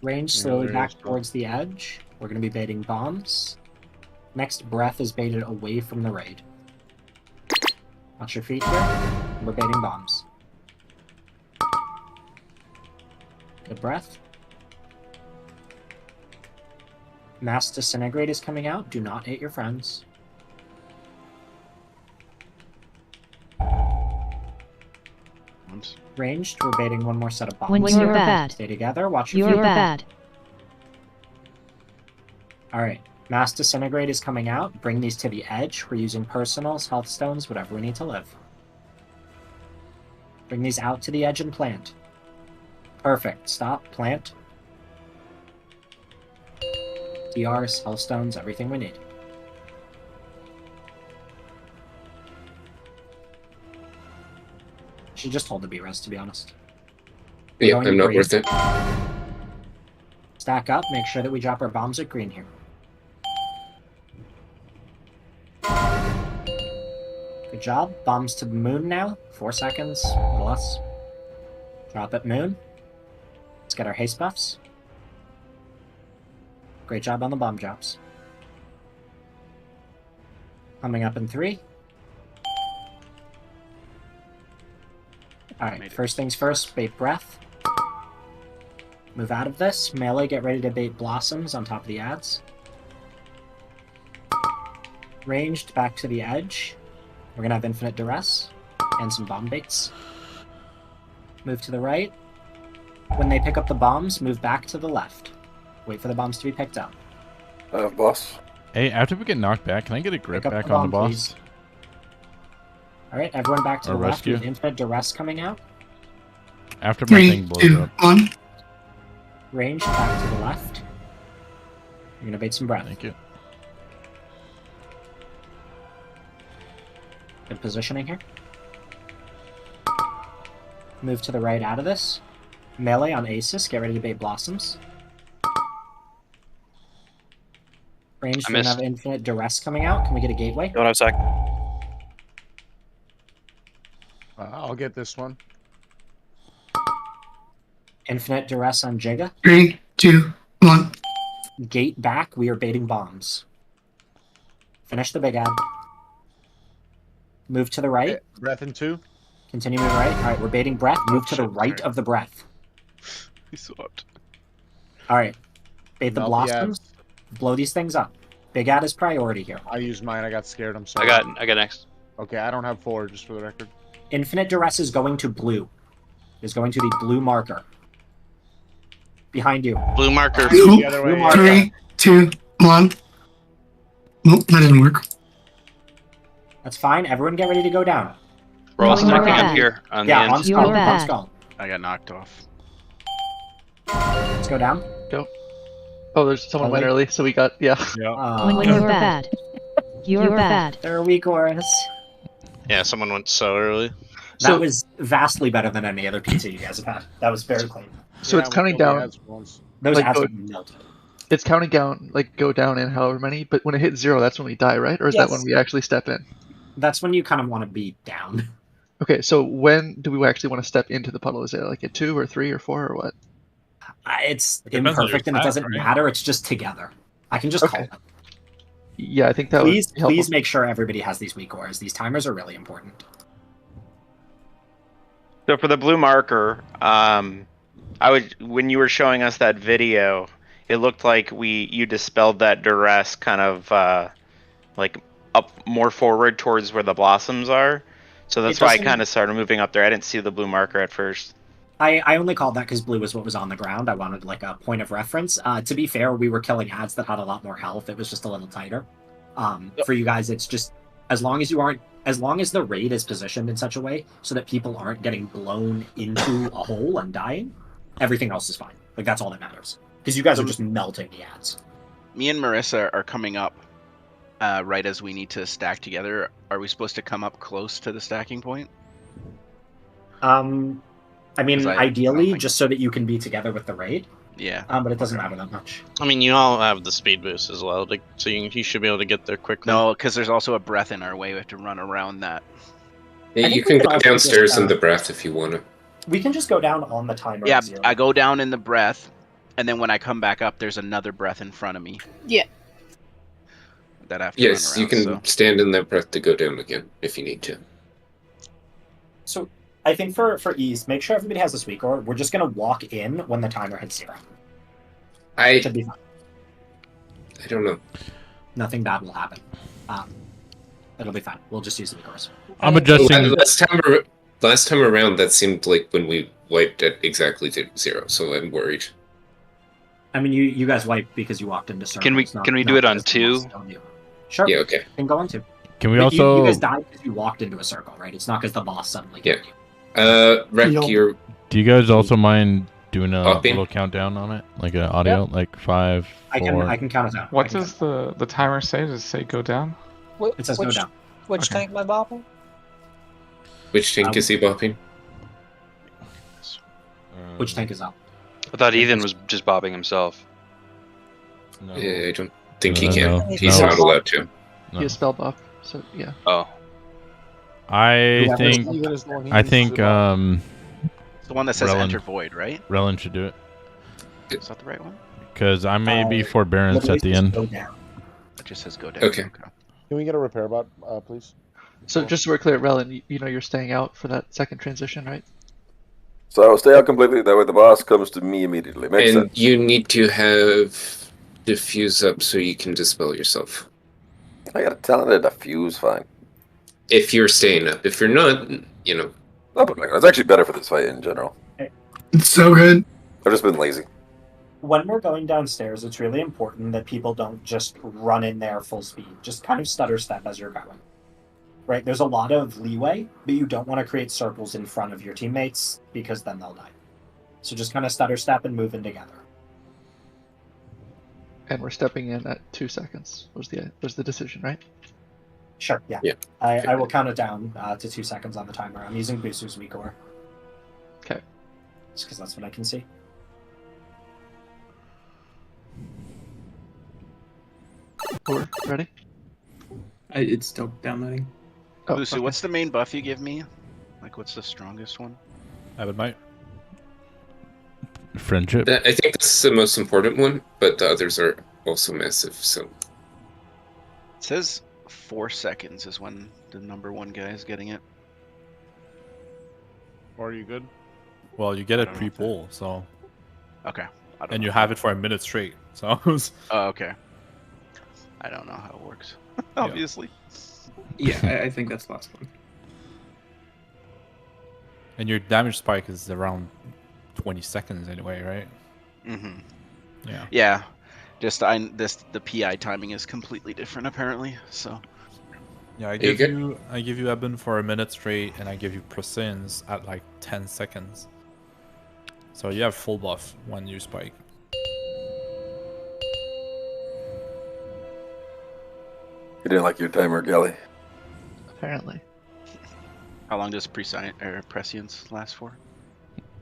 Range, slowly back towards the edge. We're going to be baiting bombs. Next breath is baited away from the raid. Watch your feet here. We're baiting bombs. Good breath. Mass Disintegrate is coming out. Do not hit your friends. Ranged, we're baiting 1 more set of bombs. When you're bad. Stay together. Watch your You're feet. bad. Alright. Mass Disintegrate is coming out. Bring these to the edge. We're using personals, health stones, whatever we need to live. Bring these out to the edge and plant. Perfect. Stop. Plant. DRs, health stones, everything we need. Should just hold the B-res, to be honest. Yeah, Going I'm not green. worth it. Stack up. Make sure that we drop our bombs at green here. Good job. Bombs to the moon now. 4 seconds. A little less. Drop at moon. Let's get our haste buffs. Great job on the bomb drops. Coming up in 3. Alright, first things first, bait breath. Move out of this. Melee, get ready to bait blossoms on top of the ads. Ranged, back to the edge. We're gonna have infinite duress and some bomb baits. Move to the right. When they pick up the bombs, move back to the left. Wait for the bombs to be picked up. Boss. Hey, after we get knocked back, can I get a grip Pick up back the on the bomb, boss? Alright, everyone back to Or the left. We rescue? have infinite duress coming out. After my 3, thing blows 2, up. 1. Range back to the left. You're gonna bait some breath. Thank you. Good positioning here. Move to the right out of this. Melee on Asus, get ready to bait blossoms. Range, I we're gonna missed. have infinite duress coming out. Can we get a gateway? Don't have a sec. I'll get this one. Infinite duress on Jigga. 3, 2, 1. Gate back. We are baiting bombs. Finish the big ad. Move to the right. Breath in 2. Continue moving right. All right, we're baiting breath. Move to the right of the breath. He swapped. All right. Bait the Melt the blossoms. Blow these things up. Big ad is priority here. I used mine. I got scared. I'm sorry. I got next. Okay, I don't have 4, just for the record. Infinite duress is going to blue. Is going to the blue marker. Behind you. Blue marker. Blue The other way. marker. 3, 2, 1. Nope, that didn't work. That's fine. Everyone get ready to go down. We're all You're stacking up bad. here on Yeah, the on end. skull. You're On bad. skull. I got knocked off. Let's go down. Go. Oh, there's someone went early, so we got yeah. When you're bad. You're bad. There are weak auras. Yeah, someone went so early. That was vastly better than any other pizza you guys have had. That was very clean. So it's counting down. Those like, ads go- are melted. It's counting down, like go down in however many, but when it hits 0, that's when we die, right? Or is that Yes. when we actually step in? That's when you kind of want to be down. Okay, so when do we actually want to step into the puddle? Is it like at 2 or 3 or 4 or what? It's depends on your imperfect and it class, doesn't right? matter. It's just together. I can just call Okay. it. Yeah, I think that Please, would be helpful. please make sure everybody has these weak auras. These timers are really important. So for the blue marker, when you were showing us that video, it looked like you dispelled that duress kind of like up more forward towards where the blossoms are. So that's why I doesn't- kind of started moving up there. I didn't see the blue marker at first. I only called that because blue was what was on the ground. I wanted like a point of reference. To be fair, we were killing ads that had a lot more health. It was just a little tighter. For you guys, it's just as long as the raid is positioned in such a way so that people aren't getting blown into a hole and dying, everything else is fine. Like that's all that matters. Because you guys are just melting the ads. Me and Marissa are coming up right as we need to stack together. Are we supposed to come up close to the stacking point? I mean, 'Cause I ideally, don't think- just so that you can be together with the raid. Yeah. But it doesn't matter that much. I mean, you all have the speed boost as well, like, so you should be able to get there quickly. No, because there's also a breath in our way. We have to run around that. I Yeah, think you we can can go also downstairs just, in the breath if you want to. We can just go down on the timer. Yeah, at 0. I go down in the breath, and then when I come back up, there's another breath in front of me. Yeah. That I have to Yes, run you around, can stand in that breath to go down again if you need to. So I think for ease, make sure everybody has this weak aura. We're just gonna walk in when the timer hits 0. I Should be fine. don't know. Nothing bad will happen. It'll be fine. We'll just use the weak auras. I'm adjusting. Last time around, that seemed like when we wiped at exactly 0, so I'm worried. I mean, you guys wiped because you walked into circles. Can we not do it on because the boss 2? told you. Sure. Yeah, okay. Can go on 2. Can we But also? You guys died because you walked into a circle, right? It's not because the boss suddenly killed you. Rec, Yo. you're Do you guys also mind doing a Popping? little countdown on it, like an audio, like 5, 4? I can count us out. What does the timer say? Does it say go down? It says go down. Which tank am I bopping? Which tank is he bopping? Which tank is up? I thought Ethan was just bobbing himself. No. Yeah, I don't think he No, can. no, He's no. not allowed to. He has spell buff, so yeah. Oh. I Whoever's think. Even as long as I he's think. about- It's the one that says Relin. enter void, right? Relin should do it Is that the right one? because I may be forbearance Literally at the just end. Go down. It just says go down. Okay. Can we get a repair bot, please? So just so we're clear, Relin, you know you're staying out for that second transition, right? So I'll stay out completely. That way the boss comes to me immediately. Makes And sense. you need to have diffuse up so you can dispel yourself. I got a talented diffuse, fine. If you're staying up. If you're not, you know. Oh, but it's actually better for this fight in general. It's so good. I've just been lazy. When we're going downstairs, it's really important that people don't just run in there full speed. Just kind of stutter step as you're going. Right? There's a lot of leeway, but you don't want to create circles in front of your teammates because then they'll die. So just kind of stutter step and move in together. And we're stepping in at 2 seconds. Was the decision, right? Sure, yeah. Yeah. I will count it down to 2 seconds on the timer. I'm using Booster's weak aura. Okay. Just because that's what I can see. We're ready. It's still downloading. Oh, Lucy, okay. what's the main buff you give me? Like, what's the strongest one? Abbott might. friendship. I think this is the most important one, but the others are also massive. So It says 4 seconds is when the number 1 guy is getting it. Or are you good? Well, you get I it don't know pre-pull, so. Okay. I don't And know. you have it for a minute straight, so. Oh, okay. I don't know how it works. Obviously. Yeah, I think that's the last one. And your damage spike is around 20 seconds anyway, right? Mm-hmm. Yeah. Yeah. Just the PI timing is completely different apparently. So. Yeah, I give you Eben for a minute straight, and I give you Presence at like 10 seconds. So you have full buff when you spike. You didn't like your timer, Gally. Apparently. How long does prescience last for?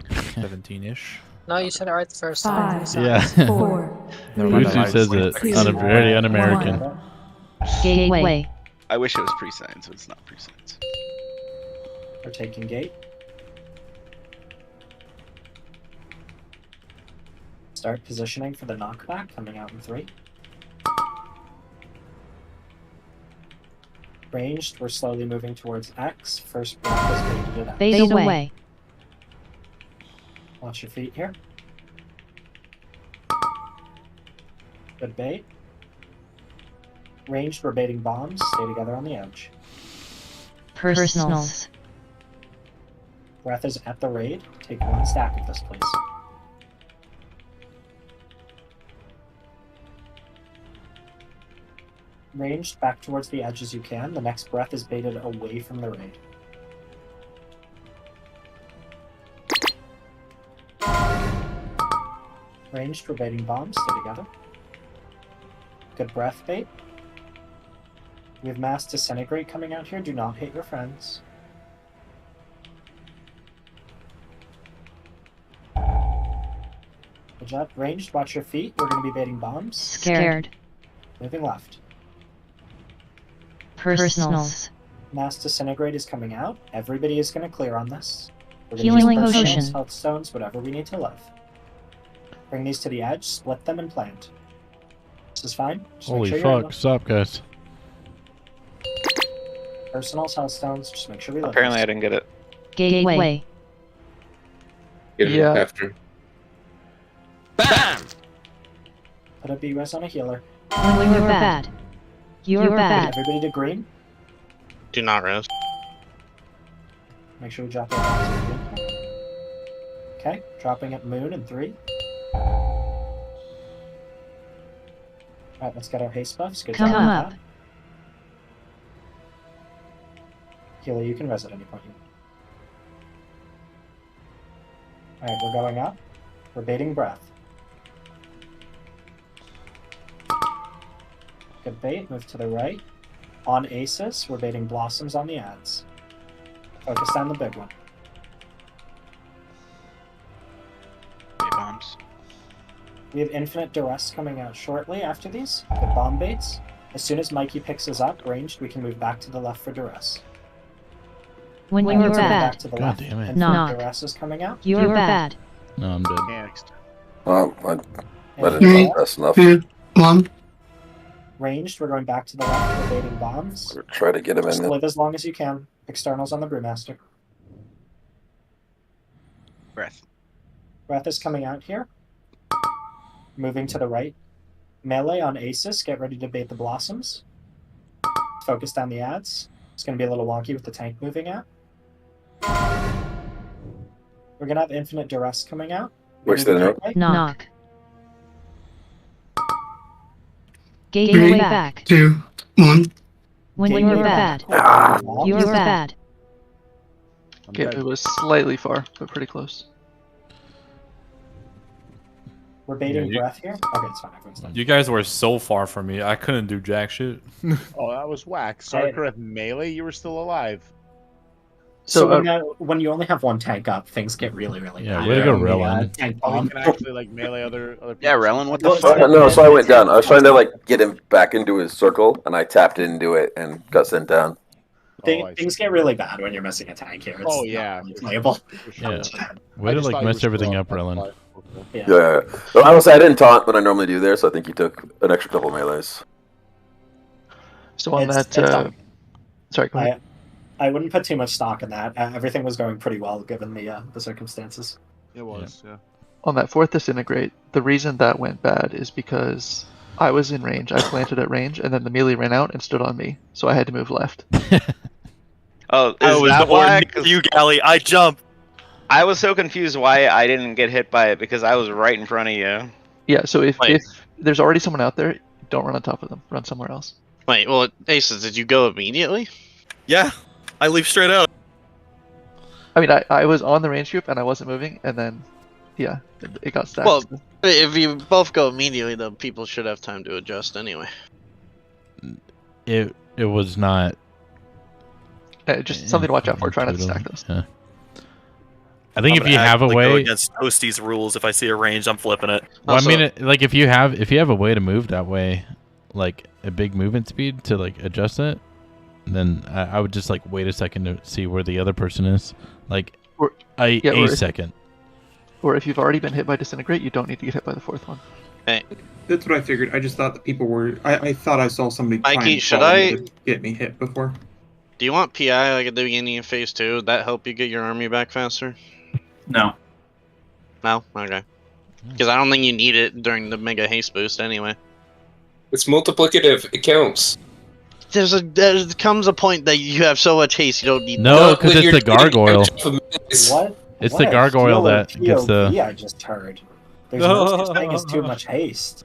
17-ish. No, you said it right the first time. 5, Yeah. 4, Bruce says it very un-American. Gateway. I wish it was pre-science, but it's not pre-science. We're taking gate. Start positioning for the knockback, coming out in 3. Ranged, we're slowly moving towards X. First breath is baited at X. Fade away. Watch your feet here. Good bait. Ranged, we're baiting bombs. Stay together on the edge. Personals. Breath is at the raid. Take 1 stack of this, please. Ranged, back towards the edge as you can. The next breath is baited away from the raid. Ranged, we're baiting bombs. Stay together. Good breath bait. We have mass disintegrate coming out here. Do not hit your friends. Good job. Ranged, watch your feet. We're going to be baiting bombs. Scared. Moving left. Personals. Mass disintegrate is coming out. Everybody is going to clear on this. We're gonna Healing use personals, potion. health stones, whatever we need to live. Bring these to the edge, split them, and plant. This is fine. Just make Holy sure you're fuck! Stop, guys. Personals, health stones. Just make sure we live. Apparently, I didn't get it. Gateway. get it Yeah. after. Put a B-res on a healer. When you're bad. You're bad. Everybody to green. Do not rest. Make sure we drop our bombs at green. Okay, dropping at moon in 3. Alright, let's get our haste buffs. Good Come job with up. that. Healer, you can res at any point. Alright, we're going up. We're baiting breath. Good bait, move to the right. On aces, we're baiting blossoms on the ads. Focus on the big one. Bait bombs. We have infinite duress coming out shortly after these. Good bomb baits. As soon as Mikey picks us up, ranged, we can move back to the left for duress. When Alright, you're let's move bad. back to the God left. damn it. Infinite Knock. duress is coming out. You're bad. No, I'm dead. Next. I And didn't press enough. One. ranged, we're going back to the left. We're baiting bombs. Try to get him Just in. live as long as you can. Externals on the Brewmaster. Breath. Breath is coming out here. Moving to the right. Melee on Aces. Get ready to bait the Blossoms. Focus down the ads. It's going to be a little wonky with the tank moving out. We're going to have Infinite Duress coming out. Where's the note? Knock. Gateway back. 2, 1. When you're bad. You're bad. Okay, it was slightly far, but pretty close. We're baiting Yeah, you- breath here. Okay, it's fine. Everyone's done. You guys were so far from me. I couldn't do jack shit. Oh, that was whack. Sarkar at melee, you were still alive. So when you only have one tank up, things get really, really Yeah, bad. way to go, When the, Relin. tank Oh, bomb. you can actually like melee other people. Yeah, Relin, what the Well, fuck? No, so I went down. I was trying to like get him back into his circle, and I tapped into it and got sent down. Things get really bad when you're missing a tank here. It's Oh, not yeah. really playable. Yeah. I Way to just thought like you mess were still everything up, up, that's Relin. why. Yeah. Well, I will say I didn't taunt when I normally do there, so I think he took an extra couple melees. So on It's- that, it's, sorry, go ahead. I wouldn't put too much stock in that. Everything was going pretty well given the circumstances. It was, yeah. On that fourth disintegrate, the reason that went bad is because I was in range. I planted at range, and then the melee ran out and stood on me, so I had to move left. Oh, is I was that the more why? near you, Gally. I jumped. I was so confused why I didn't get hit by it because I was right in front of you. Yeah, so if there's already someone out there, don't run on top of them. Run somewhere else. Wait, well, Aces, did you go immediately? Yeah, I leave straight out. I mean, I was on the range group and I wasn't moving, and then, yeah, it got stacked. Well, if you both go immediately, though, people should have time to adjust anyway. It was not. Just something to watch out for. Try not to stack those. Yeah. I think I'm if you gonna have a actively way go against Toasty's rules, if I see a range, I'm flipping it. Well, I mean, like if you have a way to move that way, like a big movement speed to like adjust it, then I would just like wait a second to see where the other person is, like a second. Or if you've already been hit by disintegrate, you don't need to get hit by the fourth one. Hey. That's what I figured. I just thought that people were. I thought I saw somebody try Mikey, and should follow I- to get me hit before. Do you want PI like at the beginning of phase 2? Would that help you get your army back faster? No. No? Okay. Because I don't think you need it during the mega haste boost anyway. It's multiplicative. It counts. There comes a point that you have so much haste you don't need. No, because it's the gargoyle. What? It's What the a gargoyle killer that gets the. POV I just heard. There's no such thing as too much haste.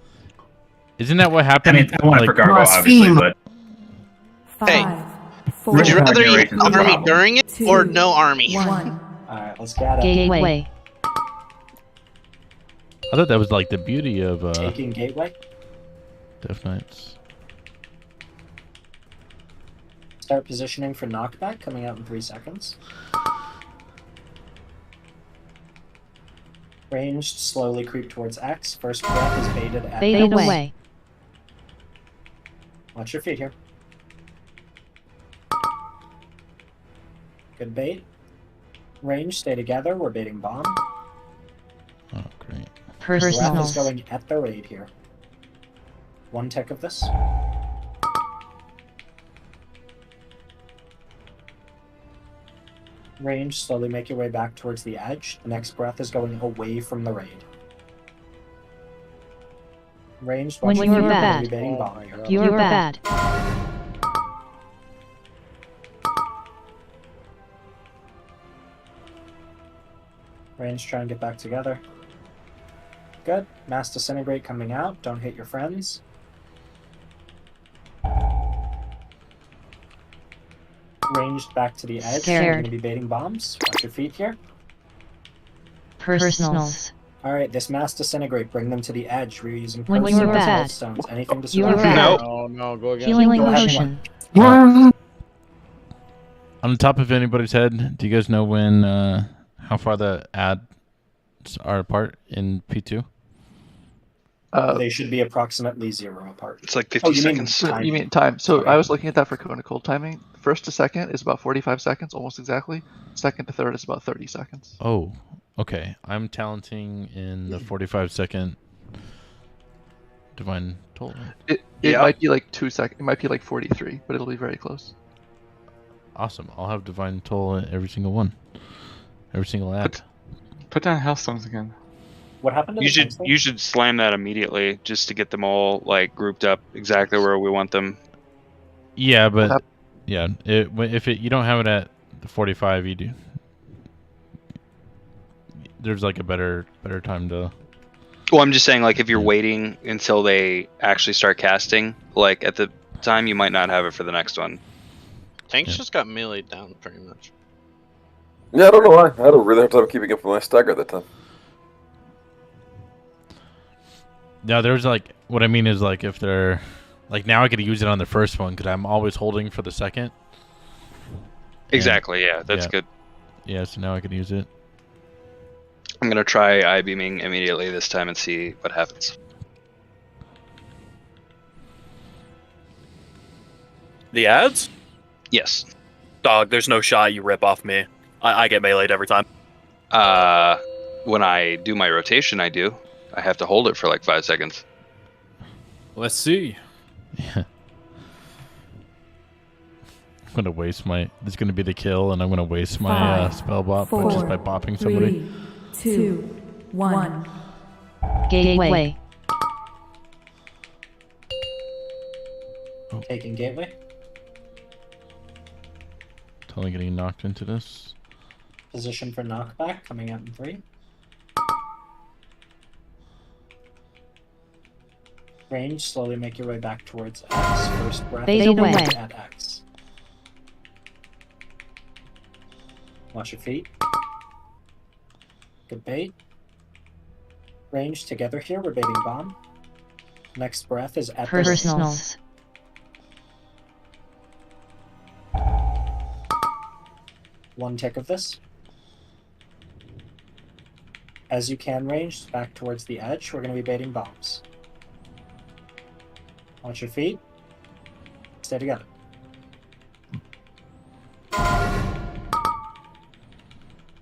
Isn't that what happened? I mean, I want it for gargoyle, obviously, but Hey, Four, would you rather eat Generation's an the army problem. during it or no army? Alright, let's get it. Gateway. I thought that was like the beauty of Taking gateway. Death Knights. Start positioning for knockback coming out in 3 seconds. Ranged, slowly creep towards X. First breath is baited at Fade X. away. Watch your feet here. Good bait. Range, stay together. We're baiting bomb. Oh, great. Breath is Personals. going at the raid here. 1 tick of this. Range, slowly make your way back towards the edge. The next breath is going away from the raid. Ranged, watch When your you're feet, bad. we'll be baiting bomb here. You're bad. Range, try and get back together. Good. Mass Disintegrate coming out. Don't hit your friends. Ranged back to the edge. You're Scared. going to be baiting bombs. Watch your feet here. Personals. Alright, this Mass Disintegrate, bring them to the edge. We're using When personals, you're bad. stones, anything to You're survive. bad. Oh no, go again. Healing Go ahead. potion. On the top of anybody's head, do you guys know when how far the ads are apart in P2? They should be approximately 0 apart. It's like 50 Oh, you mean seconds. time. You mean time? So Okay. I was looking at that for cone cold timing. First to second is about 45 seconds, almost exactly. Second to third is about 30 seconds. Oh, okay. I'm talenting in the 45-second Divine Toll. It might be like 2 seconds. It might be like 43, but it'll be very close. Awesome. I'll have Divine Toll in every single one. Every single ad. Put down Hellstones again. What happened to You should slam that immediately just to get them all like grouped up exactly where we want them. Yeah, but yeah, if you don't have it at the 45, you do. There's like a better time to. Well, I'm just saying, like, if you're waiting until they actually start casting, like at the time, you might not have it for the next one. Tanks just got meleeed down pretty much. Yeah, I don't know why. I had a really hard time keeping up with my stagger at that time. No, there's like what I mean is like if they're like now I could use it on the first one because I'm always holding for the second. Exactly. Yeah, that's good. Yeah, so now I can use it. I'm gonna try I-beaming immediately this time and see what happens. The ads? Yes. Dog, there's no shot you rip off me. I get meleeed every time. When I do my rotation, I do. I have to hold it for like 5 seconds. Let's see. Yeah. I'm gonna waste my. This is gonna be the kill, and I'm gonna waste my spell bop just by bopping somebody. 3, 2, 1. Gateway. Taking gateway. Totally getting knocked into this. Position for knockback coming out in 3. Range, slowly make your way back towards X. First breath Fade is away. at X. Watch your feet. Good bait. Range together here, we're baiting bomb. Next breath is at the Personals. One tick of this. As you can range, back towards the edge, we're going to be baiting bombs. Watch your feet. Stay together.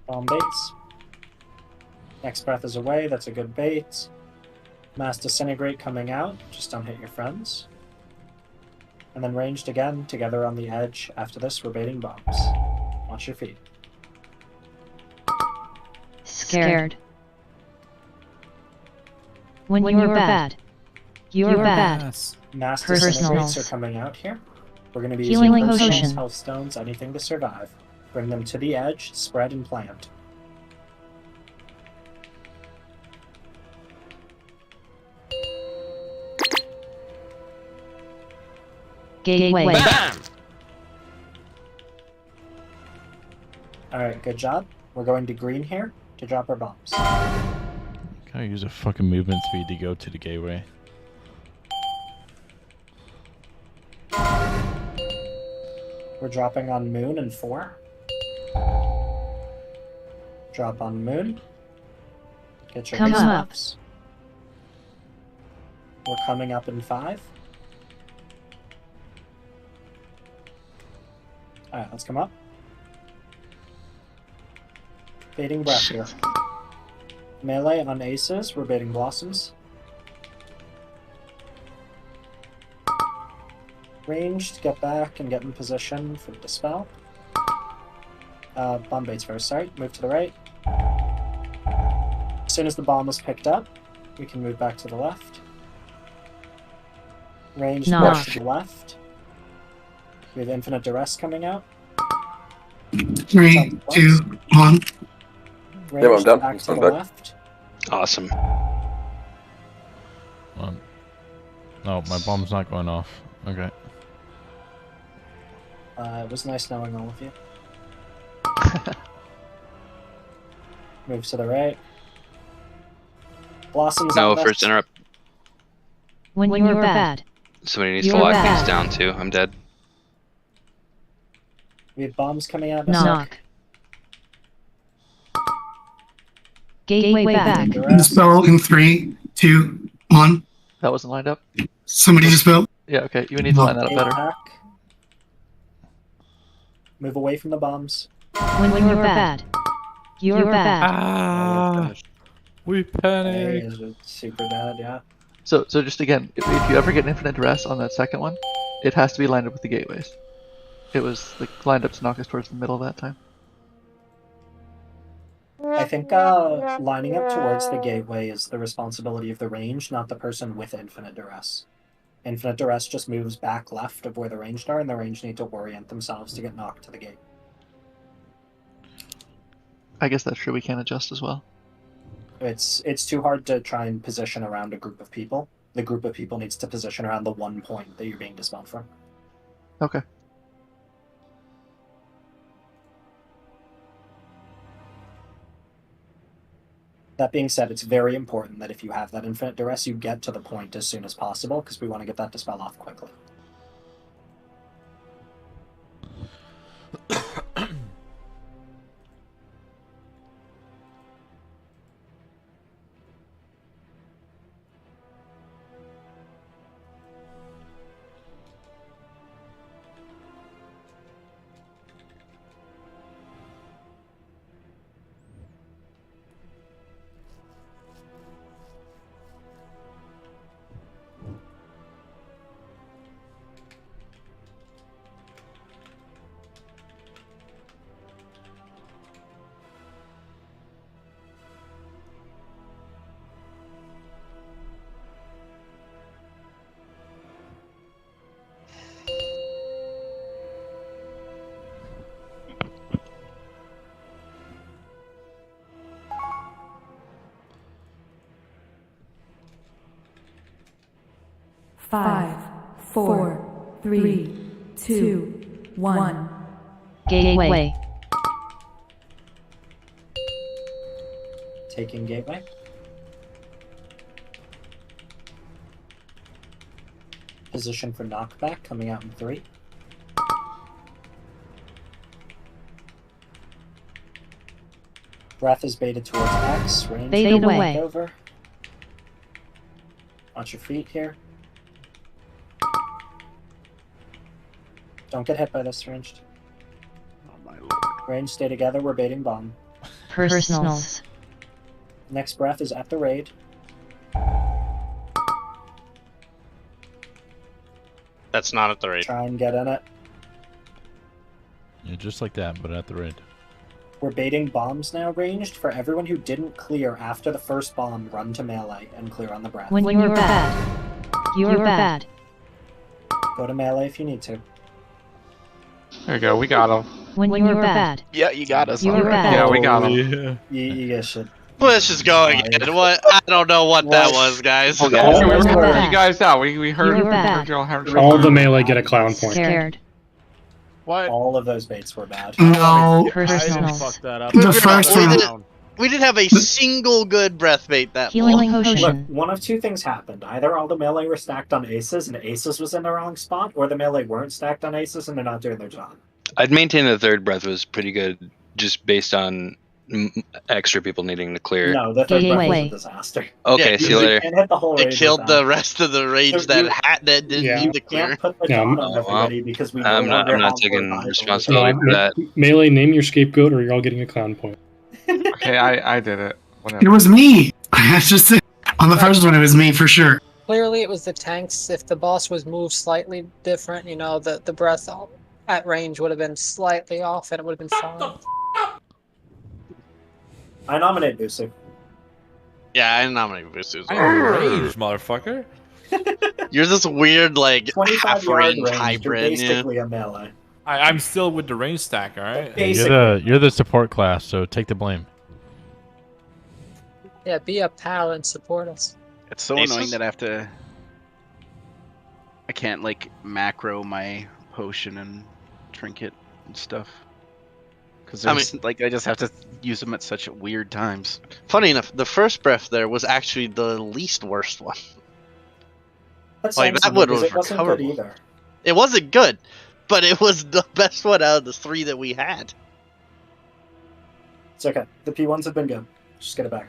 Bomb baits. Next breath is away, that's a good bait. Mass Disintegrate coming out, just don't hit your friends. And then ranged again, together on the edge. After this, we're baiting bombs. Watch your feet. Scared. When you're bad. You're bad. Mass Personals. Disintegrates are coming out here. We're going to be Healing using personals, potion. health stones, anything to survive. Bring them to the edge, spread and plant. Gateway. Alright, good job. We're going to green here to drop our bombs. Gotta use a fucking movement speed to go to the gateway. We're dropping on moon in 4. Drop on moon. Get your Come haste up. buffs. We're coming up in 5. Alright, let's come up. Baiting breath here. Melee on aces, we're baiting blossoms. Ranged, get back and get in position for the dispel. Bomb baits first, sorry. Move to the right. As soon as the bomb is picked up, we can move back to the left. Ranged Knock. push to the left. We have Infinite Duress coming out. 3, 2, 1. Ranged I'm done. back to I'm the back. left. Awesome. Oh, my bomb's not going off. Okay. It was nice knowing all of you. Move to the right. Blossoms No, on first left. interrupt. When you're bad. Somebody needs You're to lock bad. these down too. I'm dead. We have bombs coming out. Knock. Gateway back. Dispel in 3, 2, 1. That wasn't lined up? Somebody dispel. Yeah, okay. You need to line that up better. Attack. Move away from the bombs. When you're bad. You're bad. Ah, we Hey, panic. is it super bad? Yeah. So just again, if you ever get Infinite Duress on that second one, it has to be lined up with the gateways. It was like lined up to knock us towards the middle that time. I think lining up towards the gateway is the responsibility of the range, not the person with Infinite Duress. Infinite Duress just moves back left of where the ranged are, and the ranged need to orient themselves to get knocked to the gate. I guess that's true. We can adjust as well. It's too hard to try and position around a group of people. The group of people needs to position around the one point that you're being dispelled from. Okay. That being said, it's very important that if you have that Infinite Duress, you get to the point as soon as possible, because we want to get that dispel off quickly. 5, 4, 3, 2, 1. Gateway. Taking gateway. Position for knockback coming out in 3. Breath is baited towards X. Range Bait away. over. Watch your feet here. Don't get hit by this ranged. Oh my lord. Range, stay together. We're baiting bomb. Personals. Next breath is at the raid. That's not at the rate. Try and get in it. Yeah, just like that, but at the rate. We're baiting bombs now ranged. For everyone who didn't clear after the first bomb, run to melee and clear on the breath. When you're bad. You're bad. Go to melee if you need to. There you go. We got him. When you're bad. Yeah, you got us. You're all right. bad. Yeah, we got him. You guys should. Let's just go again. What? I don't know what that was, guys. Okay, All we were of us helping were- you guys out. We heard, You're bad. heard y'all having All trouble. the melee get a clown point. Scared. What? All of those baits were bad. No. Personals. Fuck that up. The first we one. did- We didn't have a single good breath bait that Healing long. Look, potion. one of two things happened. Either all the melee were stacked on aces and aces was in the wrong spot, or the melee weren't stacked on aces and they're not doing their job. I'd maintain the third breath was pretty good, just based on extra people needing to clear. No, the third breath was Gateway. a disaster. Okay, Yeah, see you later. And hit the whole It raid killed with the that. rest of the rage So that you- that didn't Yeah. need to Can't clear. put the Yeah, gun I'm- on everybody because we I'm no not longer have taking more responsibility No, for that. melee, name your scapegoat, or you're all getting a clown point. Okay, I did it. It Whatever. was me. I just on the first one, it was me for sure. Clearly, it was the tanks. If the boss was moved slightly different, you know, the breath at range would have been slightly off, and it would have been fine. I nominate Busu. Yeah, I nominate Busu. I range, motherfucker. You're this weird, like, 25 yard half-range range. You're hybrid. Yeah. basically a melee. I'm still with the range stack, alright? You're the support class, so take the blame. Yeah, be a pal and support us. It's so Aces? annoying that I can't like macro my potion and trinket and stuff. Because I like I just have to use them at such weird times. Funny enough, the first breath there was actually the least worst one. That's Like, that sensible, one because was it wasn't good recoverable. either. It wasn't good, but it was the best one out of the 3 that we had. It's okay. The P1s have been good. Just get it back.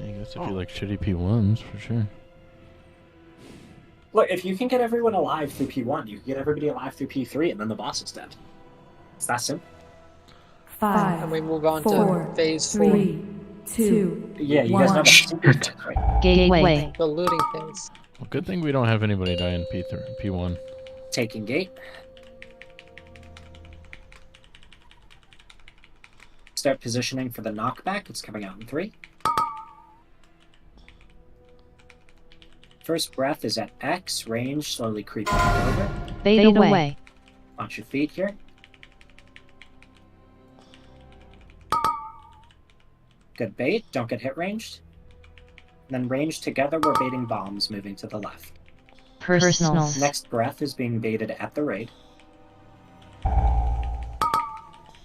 I guess if you like shitty P1s, for sure. Look, if you can get everyone alive through P1, you can get everybody alive through P3, and then the boss is dead. It's that simple. 5, And we move on 4, to phase 4. 3, 2, Yeah, you guys know 1. about super things, right? Gateway. The looting phase. Well, good thing we don't have anybody die in P1. Taking gate. Start positioning for the knockback. It's coming out in 3. First breath is at X. Range, slowly creeping over. Fade away. Watch your feet here. Good bait. Don't get hit ranged. And then ranged together, we're baiting bombs, moving to the left. Personals. Next breath is being baited at the raid.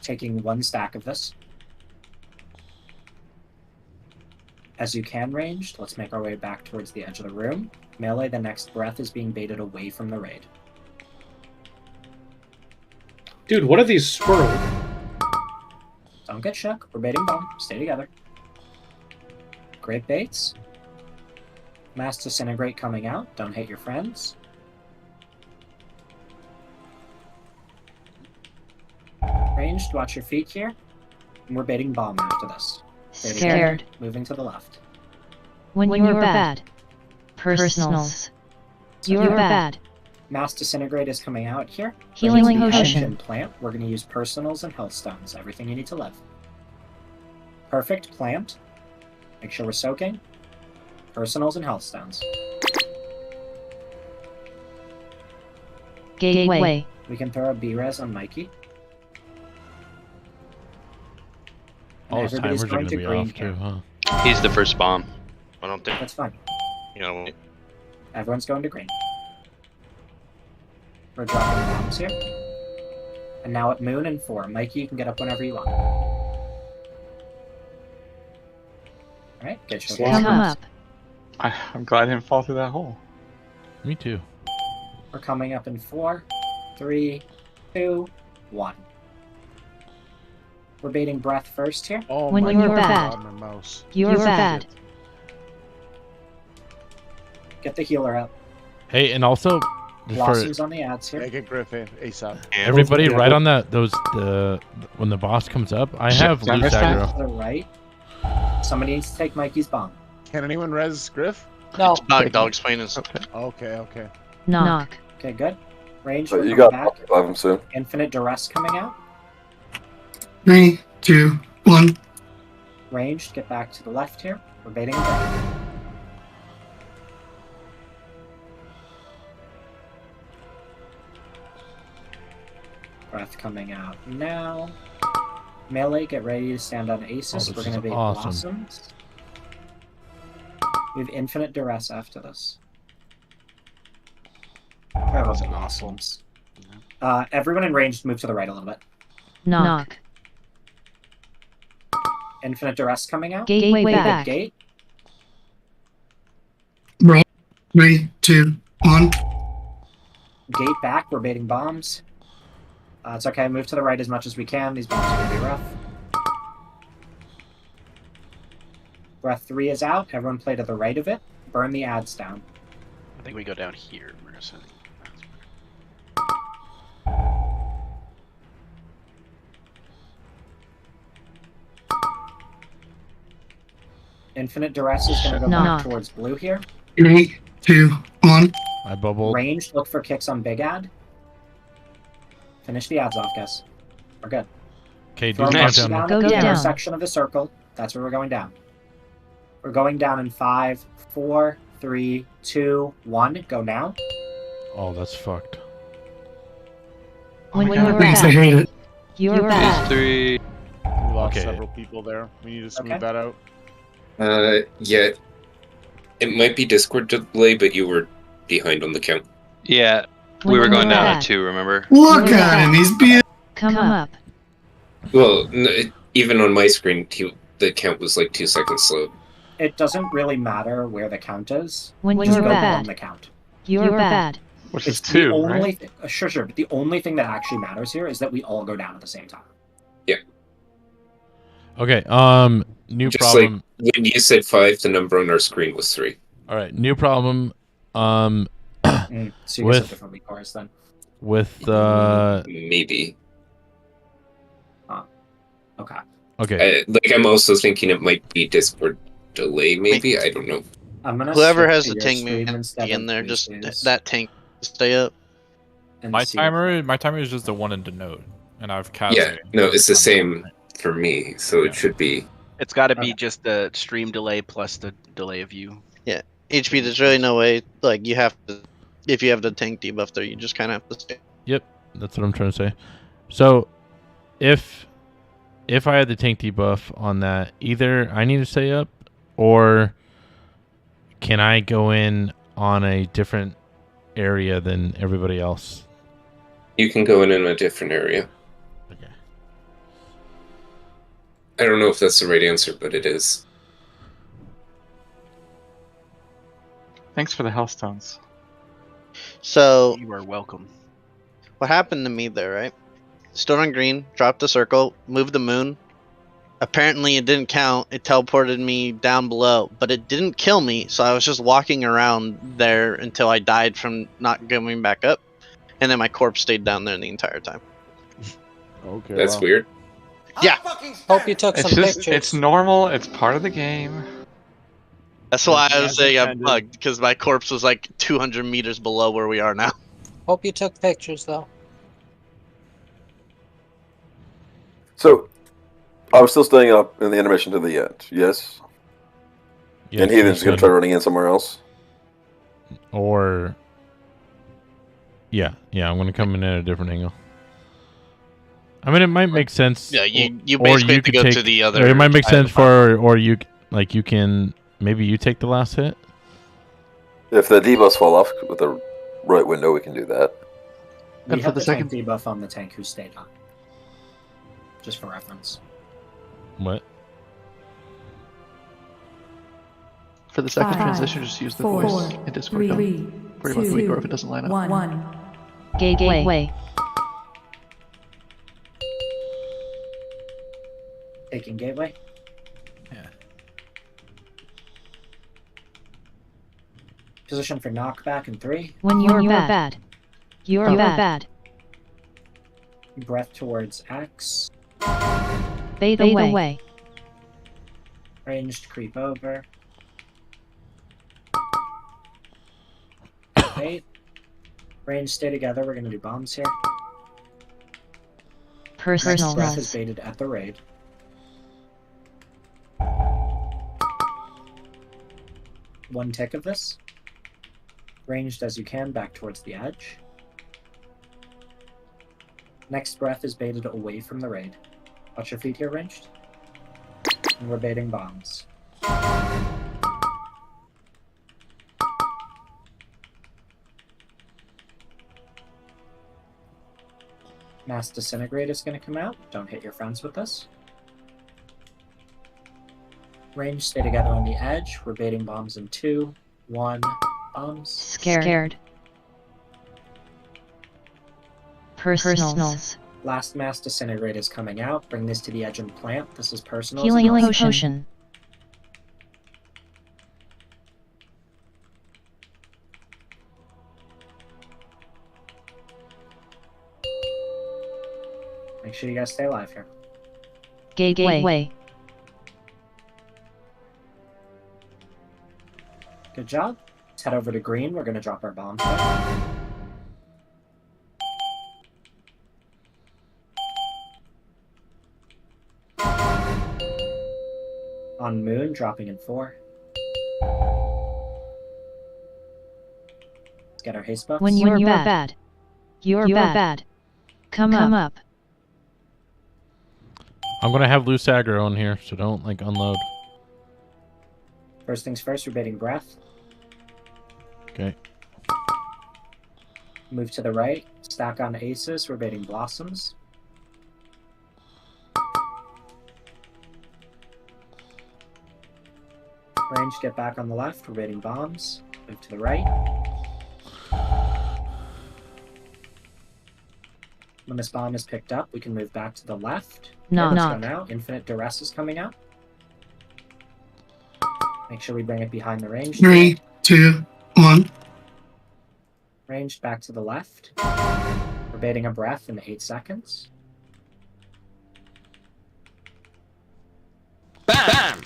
Taking 1 stack of this. As you can ranged, let's make our way back towards the edge of the room. Melee, the next breath is being baited away from the raid. Dude, what are these squirrels? Don't get shook. We're baiting bomb. Stay together. Great baits. Mass Disintegrate coming out. Don't hate your friends. Ranged, watch your feet here. And we're baiting bomb after this. Stay together. Scared. Moving to the left. When you're bad. Personals. You're bad. Mass Disintegrate is coming out here. Healing Bring it to the edge potion. and plant. We're going to use personals and health stones. Everything you need to live. Perfect. Plant. Make sure we're soaking. Personals and health stones. Gateway. We can throw a B-res on Mikey. And All those everybody's timers are going going to be green off here. too, huh? He's the first bomb. I don't think That's fine. You know. Everyone's going to green. We're dropping bombs here. And now at moon and 4. Mikey, you can get up whenever you want. Alright, get your Come guys. up. I'm glad I didn't fall through that hole. Me too. We're coming up in 4, 3, 2, 1. We're baiting breath first here. Oh When my you're God, bad. my mouse. You're bad. Get the healer up. Hey, and also just for Blossoms on the ads here. Make it Griffin ASAP. everybody, right on that when the boss comes up, I have Jump loose back aggro. to the right. Somebody needs to take Mikey's bomb. Can anyone res Griff? No. Dog's playing is Okay. Knock. Okay, good. Range, So we're you coming got back. 5 of them soon. Infinite duress coming out. 3, 2, 1. Ranged, get back to the left here. We're baiting breath. Breath coming out now. Melee, get ready to stand on Aces. Oh, We're this going to is be awesome. Blossoms. We have Infinite Duress after this. That was awesome. Everyone in range, move to the right a little bit. Knock. Infinite Duress coming out. Gateway back. Gate. Bro. 3, 2, 1. Gate back. We're baiting bombs. It's okay. Move to the right as much as we can. These bombs are going to be rough. Breath 3 is out. Everyone play to the right of it. Burn the ads down. I think we go down here, Marissa. Infinite Duress is going to go Knock. back towards blue here. 3, 2, 1. I bubbled. Range, look for kicks on big ad. Finish the ads off, guys. We're good. Okay, do Throw the Mikey countdown. down Go at the down. intersection of the circle. That's where we're going down. We're going down in 5, 4, 3, 2, 1. Go now. Oh, that's fucked. When God. you're Thanks, I bad. hate it. You're bad. 3. We lost Okay. several people there. We need to smooth Okay. that out. Yeah. It might be Discord delay, but you were behind on the count. Yeah, When we were you're going down bad. at 2, remember? Look at him. He's being. Come up. Well, even on my screen, the count was like 2 seconds slow. It doesn't really matter where the count is. When Just you're go on bad. the count. You're bad. Which is It's 2, the only right? sure, but the only thing that actually matters here is that we all go down at the same time. Okay, new Just problem. like when you said 5, the number on our screen was 3. All right, new problem. So you guys have With different weak cores then. Maybe. Okay. Okay. I'm also thinking it might be Discord delay. Maybe I don't know. I'm gonna Whoever switch has to the your tank stream man instead in of there, just Lucy's that tank stay up. and My see- timer is just the one in the node, and I've cast. Yeah, no, it's the same for me, so it should be. It's got to be just the stream delay plus the delay of you. Yeah, HP. There's really no way. Like you have to, if you have the tank debuff there, you just kind of have to stay. Yep, that's what I'm trying to say. So, if I had the tank debuff on that, either I need to stay up, or can I go in on a different area than everybody else? You can go in a different area. Okay. I don't know if that's the right answer, but it is. Thanks for the Hellstones. So You are welcome. what happened to me there, right? Stood on green, dropped the circle, moved the moon. Apparently it didn't count. It teleported me down below, but it didn't kill me. So I was just walking around there until I died from not going back up, and then my corpse stayed down there the entire time. Okay. That's weird. Yeah, Hope you took It's some just, pictures. it's normal. It's part of the game. that's why I was As saying I'm intended. bugged because my corpse was like 200 meters below where we are now. Hope you took pictures though. So, I was still staying up in the intermission to the end. Yes. Yes, And Heathen's you going to said- try running in somewhere else. Or yeah, I'm gonna come in at a different angle. I mean, it might make sense. Yeah, you or basically you have to could go take, to the or other it might make side of sense the map. or you can maybe you take the last hit. If the debuffs fall off with the right window, we can do that. We And for have the the second- tank debuff on the tank who stayed on. Just for reference. What? For the second 5, transition, just use the 4, voice in Discord. 3, Don't worry about the weak or if it doesn't line up. 1. Gateway. Taking gateway. Yeah. Position for knockback in 3. When you're bad. You're bad. Breath towards X. Fade away. Ranged creep over. 8. Range stay together. We're gonna do bombs here. Next breath is Personals. baited at the raid. One tick of this. Ranged as you can back towards the edge. Next breath is baited away from the raid. Watch your feet here, ranged. And we're baiting bombs. Mass Disintegrate is going to come out. Don't hit your friends with this. Range, stay together on the edge. We're baiting bombs in 2, 1, bombs. Scared. Personals. Last Mass Disintegrate is coming out. Bring this to the edge and plant. This is personal. Healing potion. Make sure you guys stay alive here. Gateway. Good job. Let's head over to green. We're going to drop our bombs there. On moon, dropping in 4. Let's get our haste buffs. When you're bad. You're bad. Come up. I'm gonna have loose aggro in here, so don't like unload. First things first, we're baiting breath. Okay. Move to the right. Stack on aces. We're baiting blossoms. Range, get back on the left. We're baiting bombs. Move to the right. When this bomb is picked up, we can move back to the left. Knock. Let's go now. Infinite Duress is coming out. Make sure we bring it behind the range. 3, 2, 1. Ranged back to the left. We're baiting a breath in 8 seconds. Bam!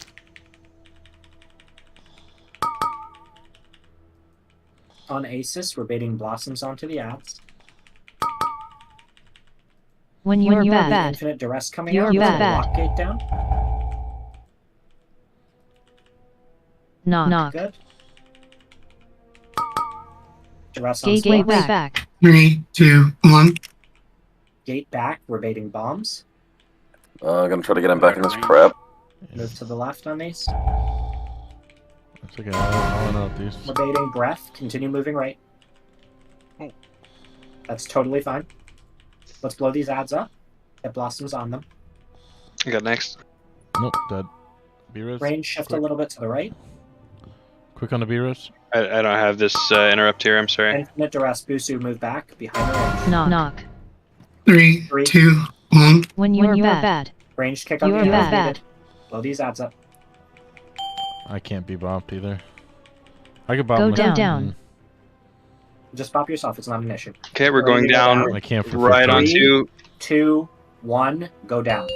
On Asus, we're baiting blossoms onto the ads. When you're bad. Infinite Duress coming You're out. Let's bad. lock gate down. Knock. Good. Duress on Gateway slots. back. 3, 2, 1. Gate back. We're baiting bombs. Gonna try to get him back in this crap. Move to the left on these. It's okay. I'll unload these. We're baiting breath. Continue moving right. That's totally fine. Let's blow these ads up. Get blossoms on them. I got next. Nope, dead. B-Res. Range shift a little bit to the right. Quick on the B-Res. I don't have this interrupt here. I'm sorry. Infinite Duress. Busu, move back behind the range. Knock. 3, 2, 1. When you're bad. Range kick on You're the ads bad. needed. Blow these ads up. I can't be bopped either. I could bop Go myself. down. Just pop yourself. It's not an issue. Okay, we're going down I can't for right 15. on 2. 2, 1, go down.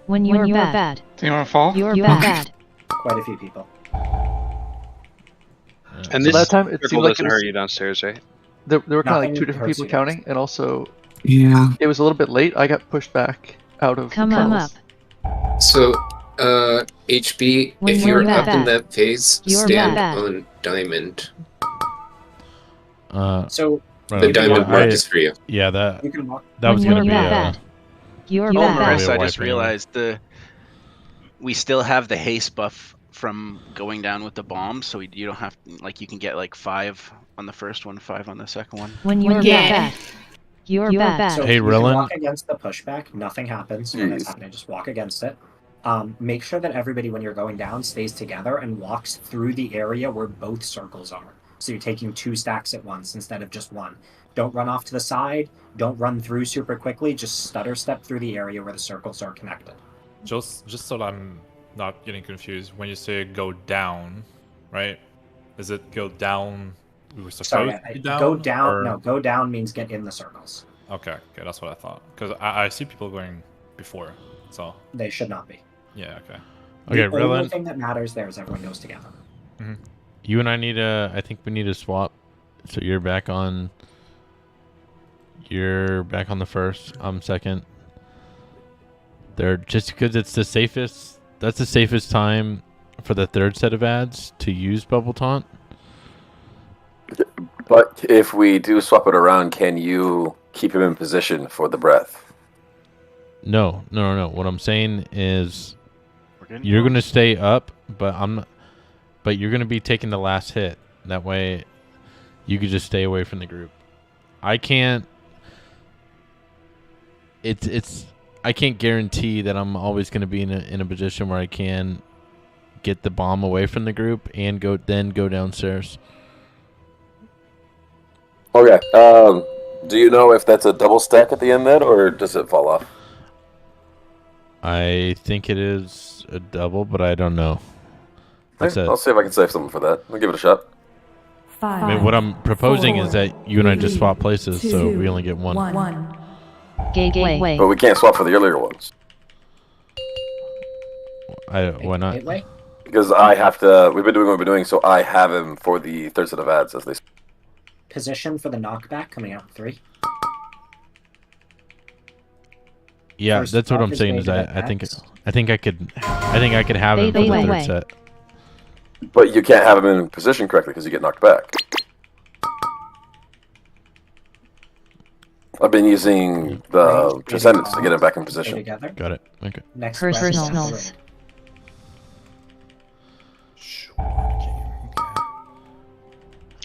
When you're bad. Do you want to fall? You're bad. Quite a few people. And So this that time, it circle seemed like doesn't it was- hurt you downstairs, right? There were kind of like Nothing 2 different hurts people you. counting, and also Yeah. it was a little bit late. I got pushed back out of Come the up. tunnels. So, HB, When if you're you're up in bad. that phase, You're stand bad. on diamond. So, Right, The diamond mark I- is for you. Yeah, that you can walk. that was When gonna be you're bad. You're Oh, bad. Marissa, I just wiping. realized we still have the haste buff from going down with the bomb, so you don't have like you can get like 5 on the first one, 5 on the second one. When you're bad. You're bad. So Hey, you can Rylan. walk against the pushback. Nothing happens when it's happening. Just walk against it. Make sure that everybody, when you're going down, stays together and walks through the area where both circles are. So you're taking 2 stacks at once instead of just 1. Don't run off to the side. Don't run through super quickly. Just stutter step through the area where the circles are connected. Just so that I'm not getting confused, when you say go down, right? Is it go down? We were supposed Sorry, to be down? go down. Or... No, go down means get in the circles. Okay, that's what I thought. Because I see people going before, so. They should not be. Yeah, okay. The only thing that matters there is everyone goes together. Mm-hmm. You and I need to. I think we need to swap. So you're back on. You're back on the first. I'm second. They're just because it's the safest. That's the safest time for the third set of ads to use bubble taunt. But if we do swap it around, can you keep him in position for the breath? No. What I'm saying is, you're gonna stay up, but I'm not. But you're gonna be taking the last hit. That way, you could just stay away from the group. I can't. I can't guarantee that I'm always gonna be in a position where I can get the bomb away from the group and go downstairs. Okay. Do you know if that's a double stack at the end then, or does it fall off? I think it is a double, but I don't know. I'll see if I can save something for that. I'll give it a shot. I mean, what I'm proposing is that you and I just swap places, so we only get one. Gateway. But we can't swap for the earlier ones. Why not? Gateway? Because I have to. We've been doing what we've been doing, so I have him for the third set of ads, as they say. Position for the knockback coming out in 3. Yeah, First that's what off I'm is saying. Is David I think X. I could have him for the third set. But you can't have him in position correctly because you get knocked back. I've been using the Transcendence to get him back in position. Got it. Okay. Next Personals.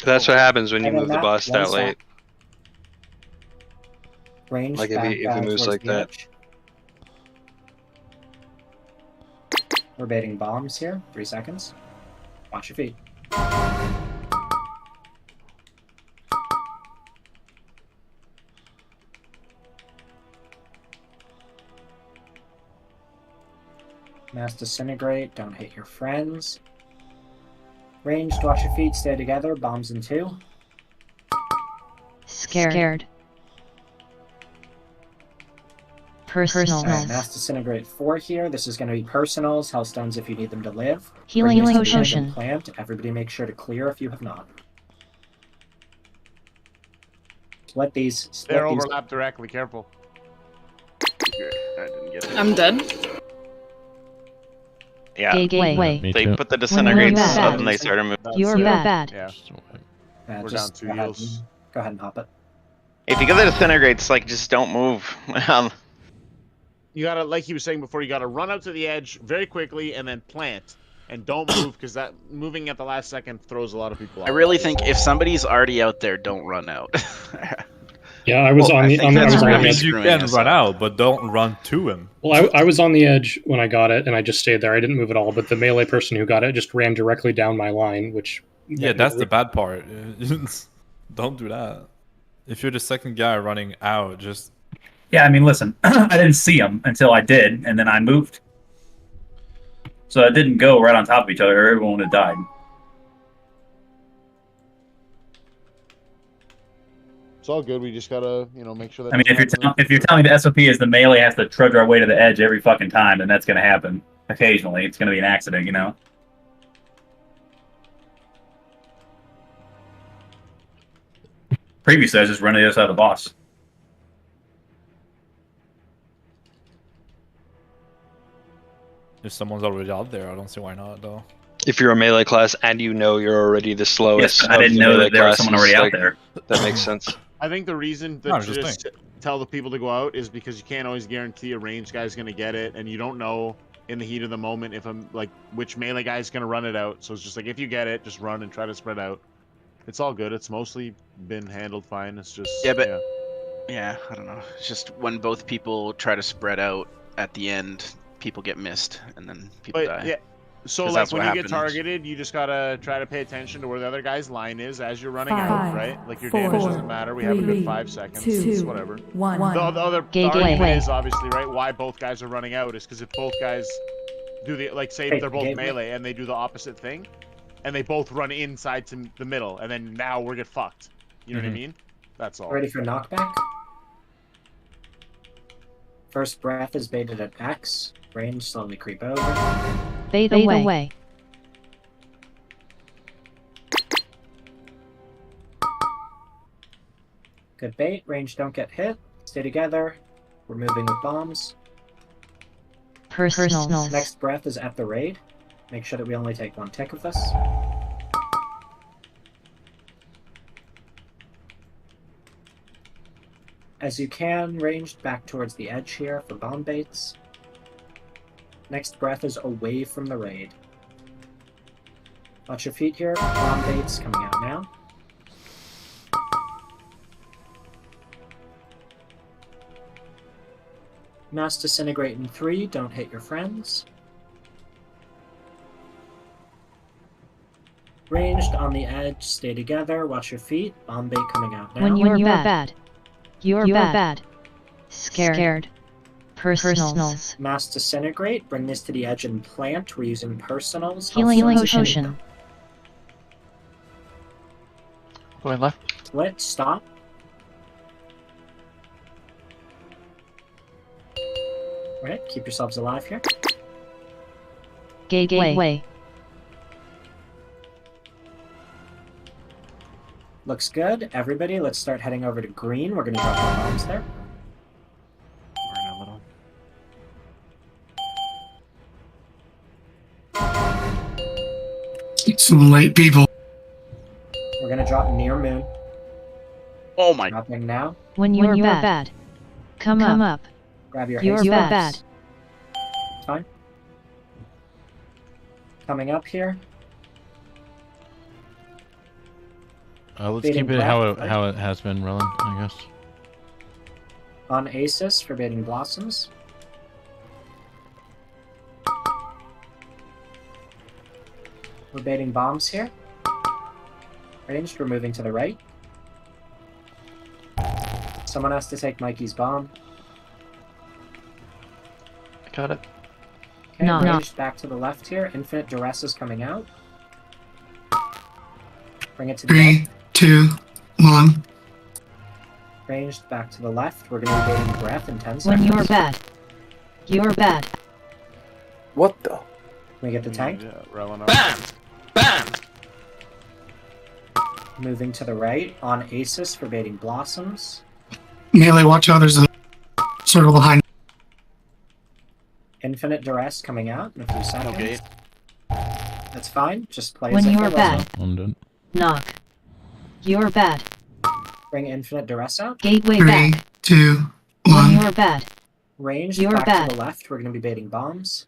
That's what happens when you And then move the that boss that one late. Range Like if back he moves towards like the that. edge. We're baiting bombs here. 3 seconds. Watch your feet. Mass disintegrate. Don't hit your friends. Ranged. Watch your feet. Stay together. Bombs in 2. Scared. Personals. Alright, Mass disintegrate 4 here. This is going to be personals. Hellstones if you need them to live. Healing Bring this to the potion. random Plant. Everybody make sure to clear if you have not. Split these. Split They're these. overlap directly. Careful. I didn't get it. I'm dead. Yeah. Gateway. Me They too. put the disintegrates bad. up and they started moving. You're bad. Yeah. Yeah, We're just down 2 heals. Go ahead and hop it. If you get the disintegrates, like, just don't move. You gotta, like he was saying before, you gotta run up to the edge very quickly and then plant. And don't move, because that moving at the last second throws a lot of people off. I really think if somebody's already out there, don't run out. Yeah, I was on the think that's edge. really You can run out, but don't run to him. Well, I was on the edge when I got it, and I just stayed there. I didn't move at all. But the melee person who got it just ran directly down my line, which Yeah, that's the bad part. Don't do that. If you're the second guy running out, just Yeah, I mean, listen, I didn't see them until I did, and then I moved. So it didn't go right on top of each other, or everyone would have died. It's all good. We just gotta, make sure that. I mean, if you're telling me the SOP is the melee has to trudge our way to the edge every fucking time, then that's going to happen. Occasionally, it's going to be an accident, you know? Previously, I was just running the other side of the boss. if someone's already out there, I don't see why not though. If you're a melee class and you know you're already the slowest, Yes, I didn't know that there was someone already out there. That makes sense. I think the reason that you just tell the people to go out is because you can't always guarantee a ranged guy's going to get it, and you don't know in the heat of the moment if I'm like which melee guy is gonna run it out. So it's just like if you get it, just run and try to spread out. It's all good. It's mostly been handled fine. It's just Yeah, but yeah, I don't know. It's just when both people try to spread out at the end, people get missed and then people die. Yeah. So 'Cause like that's when what you get happens. targeted, you just gotta try to pay attention to where the other guy's line is as you're running out, Five, right? Like your four, damage doesn't matter. We have a good three, 5 seconds. two, It's whatever. one. The other Gateway. argument is obviously right why both guys are running out is because if both guys do the like say if they're both Gateway. melee and they do the opposite thing, and they both run inside to the middle, and then now we're get fucked. You know what I mean? That's all. Ready for knockback? First breath is baited at X. Range slowly creep over. Fade away. Good bait. Range don't get hit. Stay together. We're moving with bombs. Personals. Next breath is at the raid. Make sure that we only take 1 tick of this. As you can, ranged back towards the edge here for bomb baits. Next breath is away from the raid. Watch your feet here. Bomb baits coming out now. Mass disintegrate in 3. Don't hit your friends. Ranged on the edge. Stay together. Watch your feet. Bomb bait coming out now. When you're bad. You're bad. Scared. Personals. Mass disintegrate. Bring this to the edge and plant. We're using personals. Healing potion. Going left. Split. Stop. Right. Keep yourselves alive here. Gateway. Looks good. Everybody, let's start heading over to green. We're going to drop our bombs there. We're in a little. Some late people. We're going to drop near moon. Oh my. Dropping now. When you're bad. Come up. Grab your You're haste bad. bombs. Fine. Coming up here. Let's Fading keep it breath, how it has been, Roland, I guess. On Asus for baiting blossoms. We're baiting bombs here. Ranged, we're moving to the right. Someone has to take Mikey's bomb. I got it. Okay, No. ranged back to the left here. Infinite duress is coming out. Bring it to the 3, edge. 2, 1. Ranged back to the left. We're going to be baiting breath in 10 seconds. When you're bad. You're bad. What the? Can we get the tank? Bam! Bam! Moving to the right. On Asus for baiting blossoms. Melee, watch out. There's a circle behind. Infinite duress coming out in a few seconds. Okay. That's fine. Just play When as if you're there bad. wasn't. I'm done. Knock. You're bad. Bring infinite duress out. Gateway 3, back. 2, When 1. you're bad. Ranged You're back bad. to the left. We're going to be baiting bombs.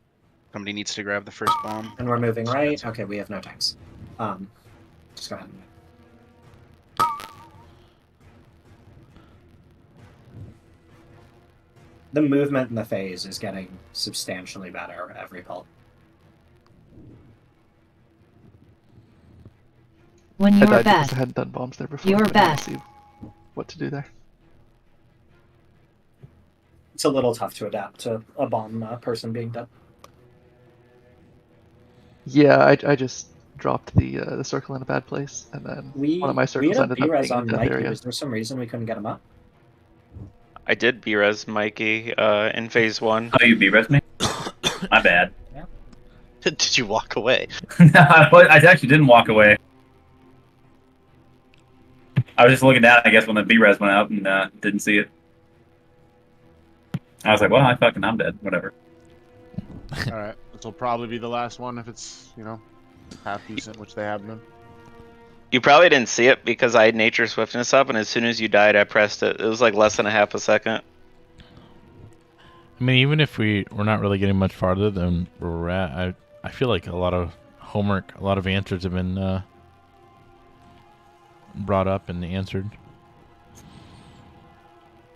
Somebody needs to grab the first bomb. And we're moving right. Okay, we have no tanks. Just go ahead. The movement in the phase is getting substantially better every pull. When I you're died because bad. I hadn't done bombs there before. You're but now I bad. see what to do there. It's a little tough to adapt to a bomb person being dead. Yeah, I just dropped the circle in a bad place, and then one of my We circles had a ended up B-res being in on that Mikey. area. Was there some reason we couldn't get him up? I did B-res Mikey in phase 1. Oh, you B-res me? My bad. Did you walk away? No, I actually didn't walk away. I was just looking down, I guess, when the B-res went out and didn't see it. I was like, well, I'm dead. Whatever. Alright, this will probably be the last one if it's, half decent, which they have been. You probably didn't see it because I had nature swiftness up, and as soon as you died, I pressed it. It was like less than a half a second. I mean, even if we're not really getting much farther than where we're at, I feel like a lot of homework, a lot of answers have been brought up and answered.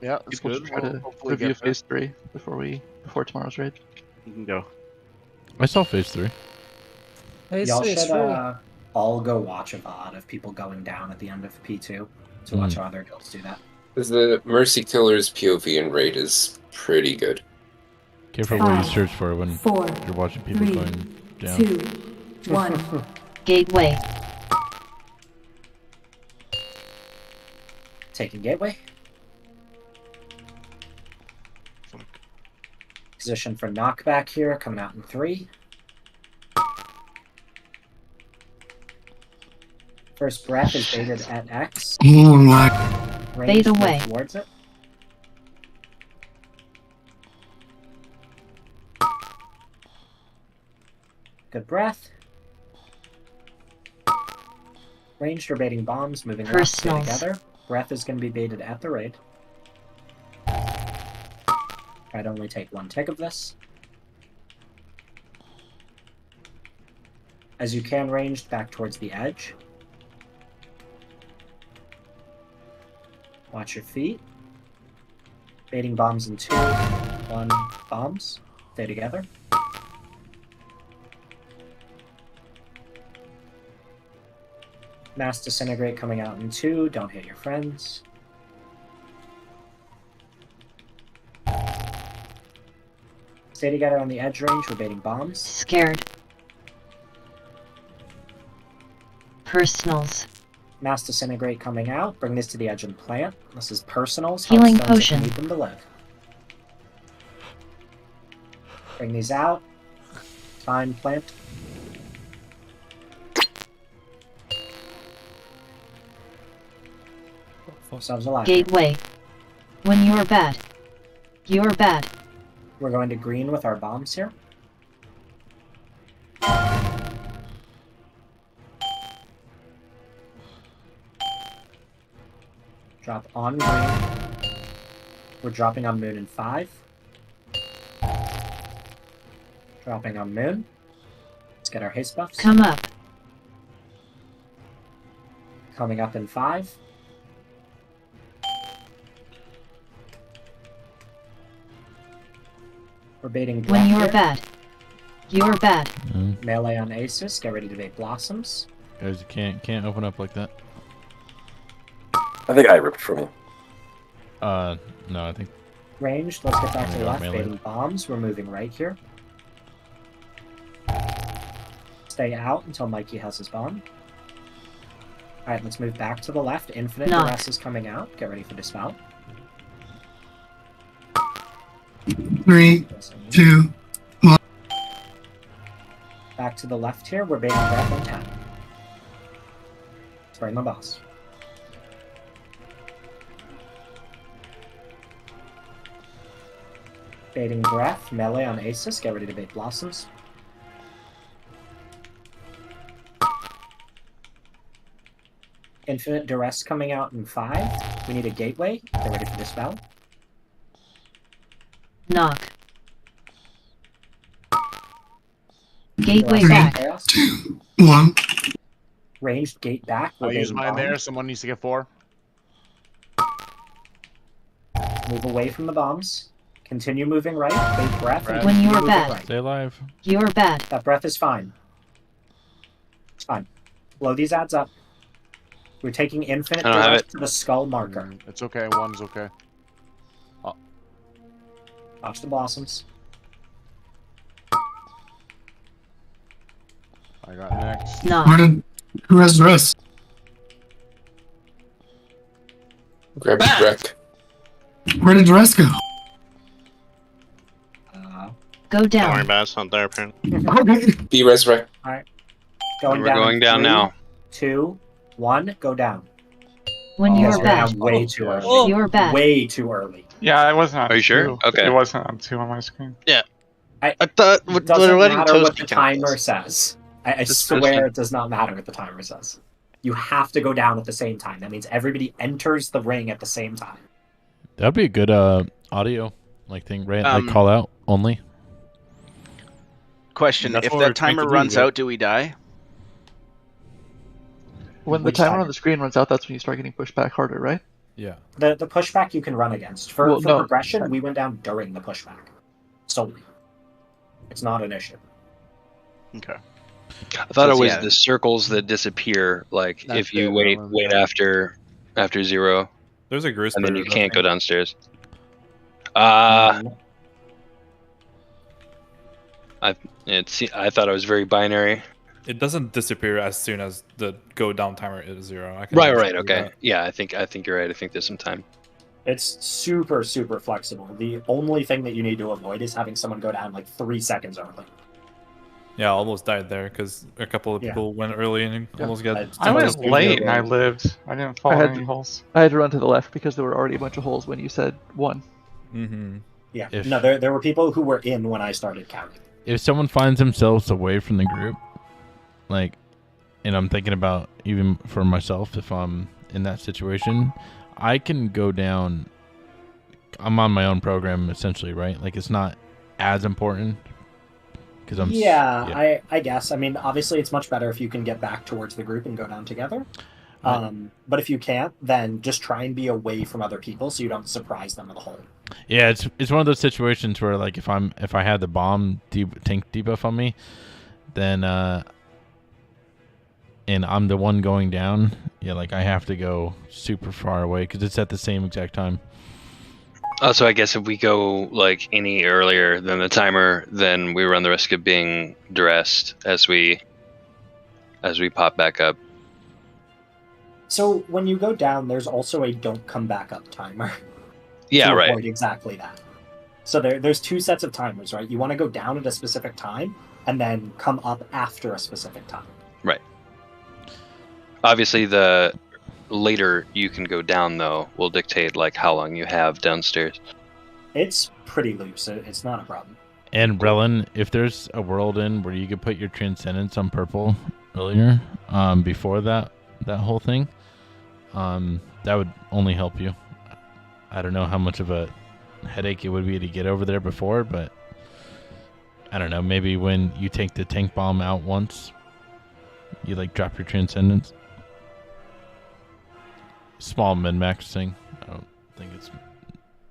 Yeah, that's People good. should try to Hopefully review get there. phase 3 before tomorrow's raid. You can go. I saw phase 3. Y'all should all go watch a VOD of people going down at the end of P2 to watch how other guilds do that. Because the Mercy Killer's POV and raid is pretty good. Careful what you 5, search for when 4, you're watching people 3, going down. 2, 1. Gateway. Taking gateway. Position for knockback here, coming out in 3. First breath is baited at X. Oh my. Fade away. Towards it. Good breath. Ranged or baiting bombs, moving left, stay Personals. together. Breath is going to be baited at the raid. Try to only take 1 tick of this. As you can, ranged back towards the edge. Watch your feet. Baiting bombs in 2, 1, bombs. Stay together. Mass Disintegrate coming out in 2, don't hit your friends. Stay together on the edge range, we're baiting bombs. Scared. Personals. Mass Disintegrate coming out, bring this to the edge and plant. This is personals. Healing Healthstones if you potion. need them to live. Bring these out. Time plant. Ourselves alive. Gateway. When you're bad. You're bad. We're going to green with our bombs here. Drop on green. We're dropping on moon in 5. Dropping on moon. Let's get our haste buffs. Come up. Coming up in 5. We're baiting When black you're here. bad. You're bad. Melee on Asus. Get ready to bait blossoms. Guys, you can't open up like that. I think I ripped from you. No, I think Ranged. Let's get back to the Yeah, left. melee. Baiting bombs. We're moving right here. Stay out until Mikey has his bomb. Alright, let's move back to the left. Infinite Knock. Duress is coming out. Get ready for Dispel. 3, 2, 1. Back to the left here. We're baiting breath on 10. Let's bring my boss. Baiting breath. Melee on Asus. Get ready to bait blossoms. Infinite Duress coming out in 5. We need a gateway. Get ready for Dispel. Knock. Gateway Duress on back. Chaos. 1. Ranged gate back. We're I'll use baiting mine there. bombs. Someone needs to get 4. Move away from the bombs. Continue moving right. Bait breath. and When continue you're moving bad. right. stay alive. You're bad. That breath is fine. It's fine. Blow these ads up. We're taking infinite I don't have Duress it. to the skull marker. It's okay. 1's okay. Watch the blossoms. I got next. Knock. Who has the rest? Grab your wreck. Where did the rest go? Go Don't worry down. about it. It's not there, apparently. Okay. Be resurrect. Alright. We're going down now. 2, 1, go down. When You you're guys are bad. down way too early. You're bad. Way too early. Yeah, it wasn't on Are you sure? 2. Okay. It wasn't on 2 on my screen. I thought It doesn't we're letting matter what Toasty the count timer this. says. I Just swear Toasty. it does not matter what the timer says. You have to go down at the same time. That means everybody enters the ring at the same time. That'd be a good audio like thing, right? Like call out only. Question: That's if what we're that timer trying to do, runs right? out, do we die? When the Which timer timer? on the screen runs out, that's when you start getting pushed back harder, right? Yeah. The pushback you can run against. For Well, no. progression, we went down during the pushback. Solely. It's not an issue. Okay. I thought it was yeah. the circles that disappear. Like That's if you it, wait Roland, wait after 0, There's a grease and then period, you I can't go think. downstairs. Mm. I thought it was very binary. It doesn't disappear as soon as the go down timer is 0. I can Right, understand okay. that. Yeah, I think you're right. I think there's some time. It's super, super flexible. The only thing that you need to avoid is having someone go down like 3 seconds early. Yeah, I almost died there because a couple of people went early and almost got. I went late and I lived. I didn't fall in any holes. I had to run to the left because there were already a bunch of holes when you said 1. Mm-hmm. Yeah. If- No, there were people who were in when I started counting. If someone finds themselves away from the group, like, and I'm thinking about even for myself, if I'm in that situation, I can go down. I'm on my own program essentially, right? Like it's not as important because I'm. Yeah, I guess. I mean, obviously, it's much better if you can get back towards the group and go down together. But if you can't, then just try and be away from other people so you don't surprise them with a hole. Yeah, it's one of those situations where like if I had the bomb tank debuff on me, then and I'm the one going down, yeah, like I have to go super far away because it's at the same exact time. Also, I guess if we go like any earlier than the timer, then we run the risk of being duressed as we pop back up. So when you go down, there's also a don't come back up timer. Yeah, to right. avoid exactly that. So there's 2 sets of timers, right? You want to go down at a specific time and then come up after a specific time. Right. Obviously, the later you can go down, though, will dictate like how long you have downstairs. It's pretty loose. It's not a problem. And Relin, if there's a world in where you could put your transcendence on purple earlier, before that whole thing, that would only help you. I don't know how much of a headache it would be to get over there before, but I don't know. Maybe when you take the tank bomb out once, you like drop your transcendence. Small min-max thing. I don't think it's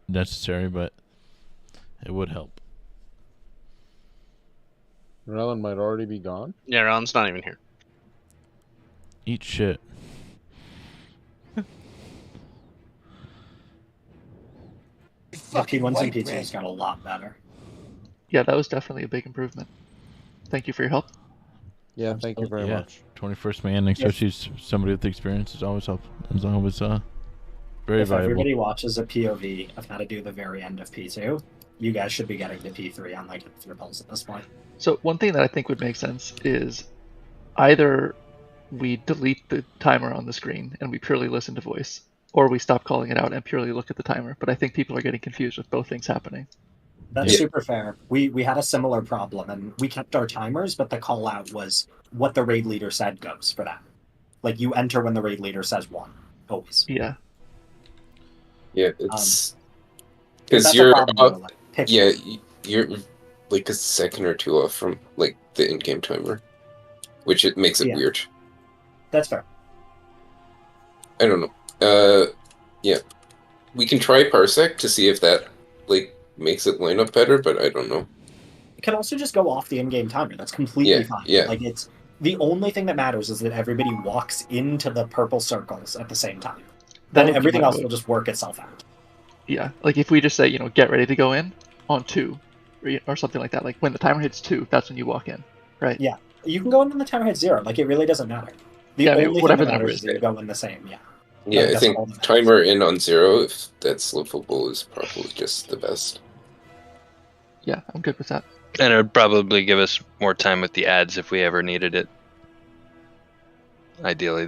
necessary, but it would help. Rellin might already be gone. Yeah, Ron's not even here. Eat shit. The P1s and P2s got a lot better. Yeah, that was definitely a big improvement. Thank you for your help. Yeah, thank you very much. 21st man, especially somebody with experience, is always helpful. Is always very If valuable. everybody watches a POV of how to do the very end of P2, you guys should be getting to P3 on like your pulse at this point. So one thing that I think would make sense is either we delete the timer on the screen and we purely listen to voice, or we stop calling it out and purely look at the timer. But I think people are getting confused with both things happening. That's super fair. We had a similar problem, and we kept our timers, but the call out was what the raid leader said goes for that. Like you enter when the raid leader says 1, always. Yeah. Yeah, it's That's because a you're problem, though, like, pick yeah, you're like a second or 2 off from like the in-game timer, which it makes it Yeah. weird. That's fair. I don't know. Yeah, we can try Parsec to see if that like makes it line up better, but I don't know. It can also just go off the in-game timer. That's completely Yeah, fine. yeah. Like it's the only thing that matters is that everybody walks into the purple circles at the same time. That Then would be everything my else vote. will just work itself out. Yeah, like if we just say, get ready to go in on 2, or something like that. Like when the timer hits 2, that's when you walk in, right? Yeah, you can go in when the timer hits 0. Like it really doesn't matter. The Yeah, I mean, only whatever thing the that number matters is. is that you go in the same. Yeah. Yeah, I that's think all that matters. timer in on 0, if that's livable, is probably just the best. Yeah, I'm good with that. And it would probably give us more time with the ads if we ever needed it. Ideally.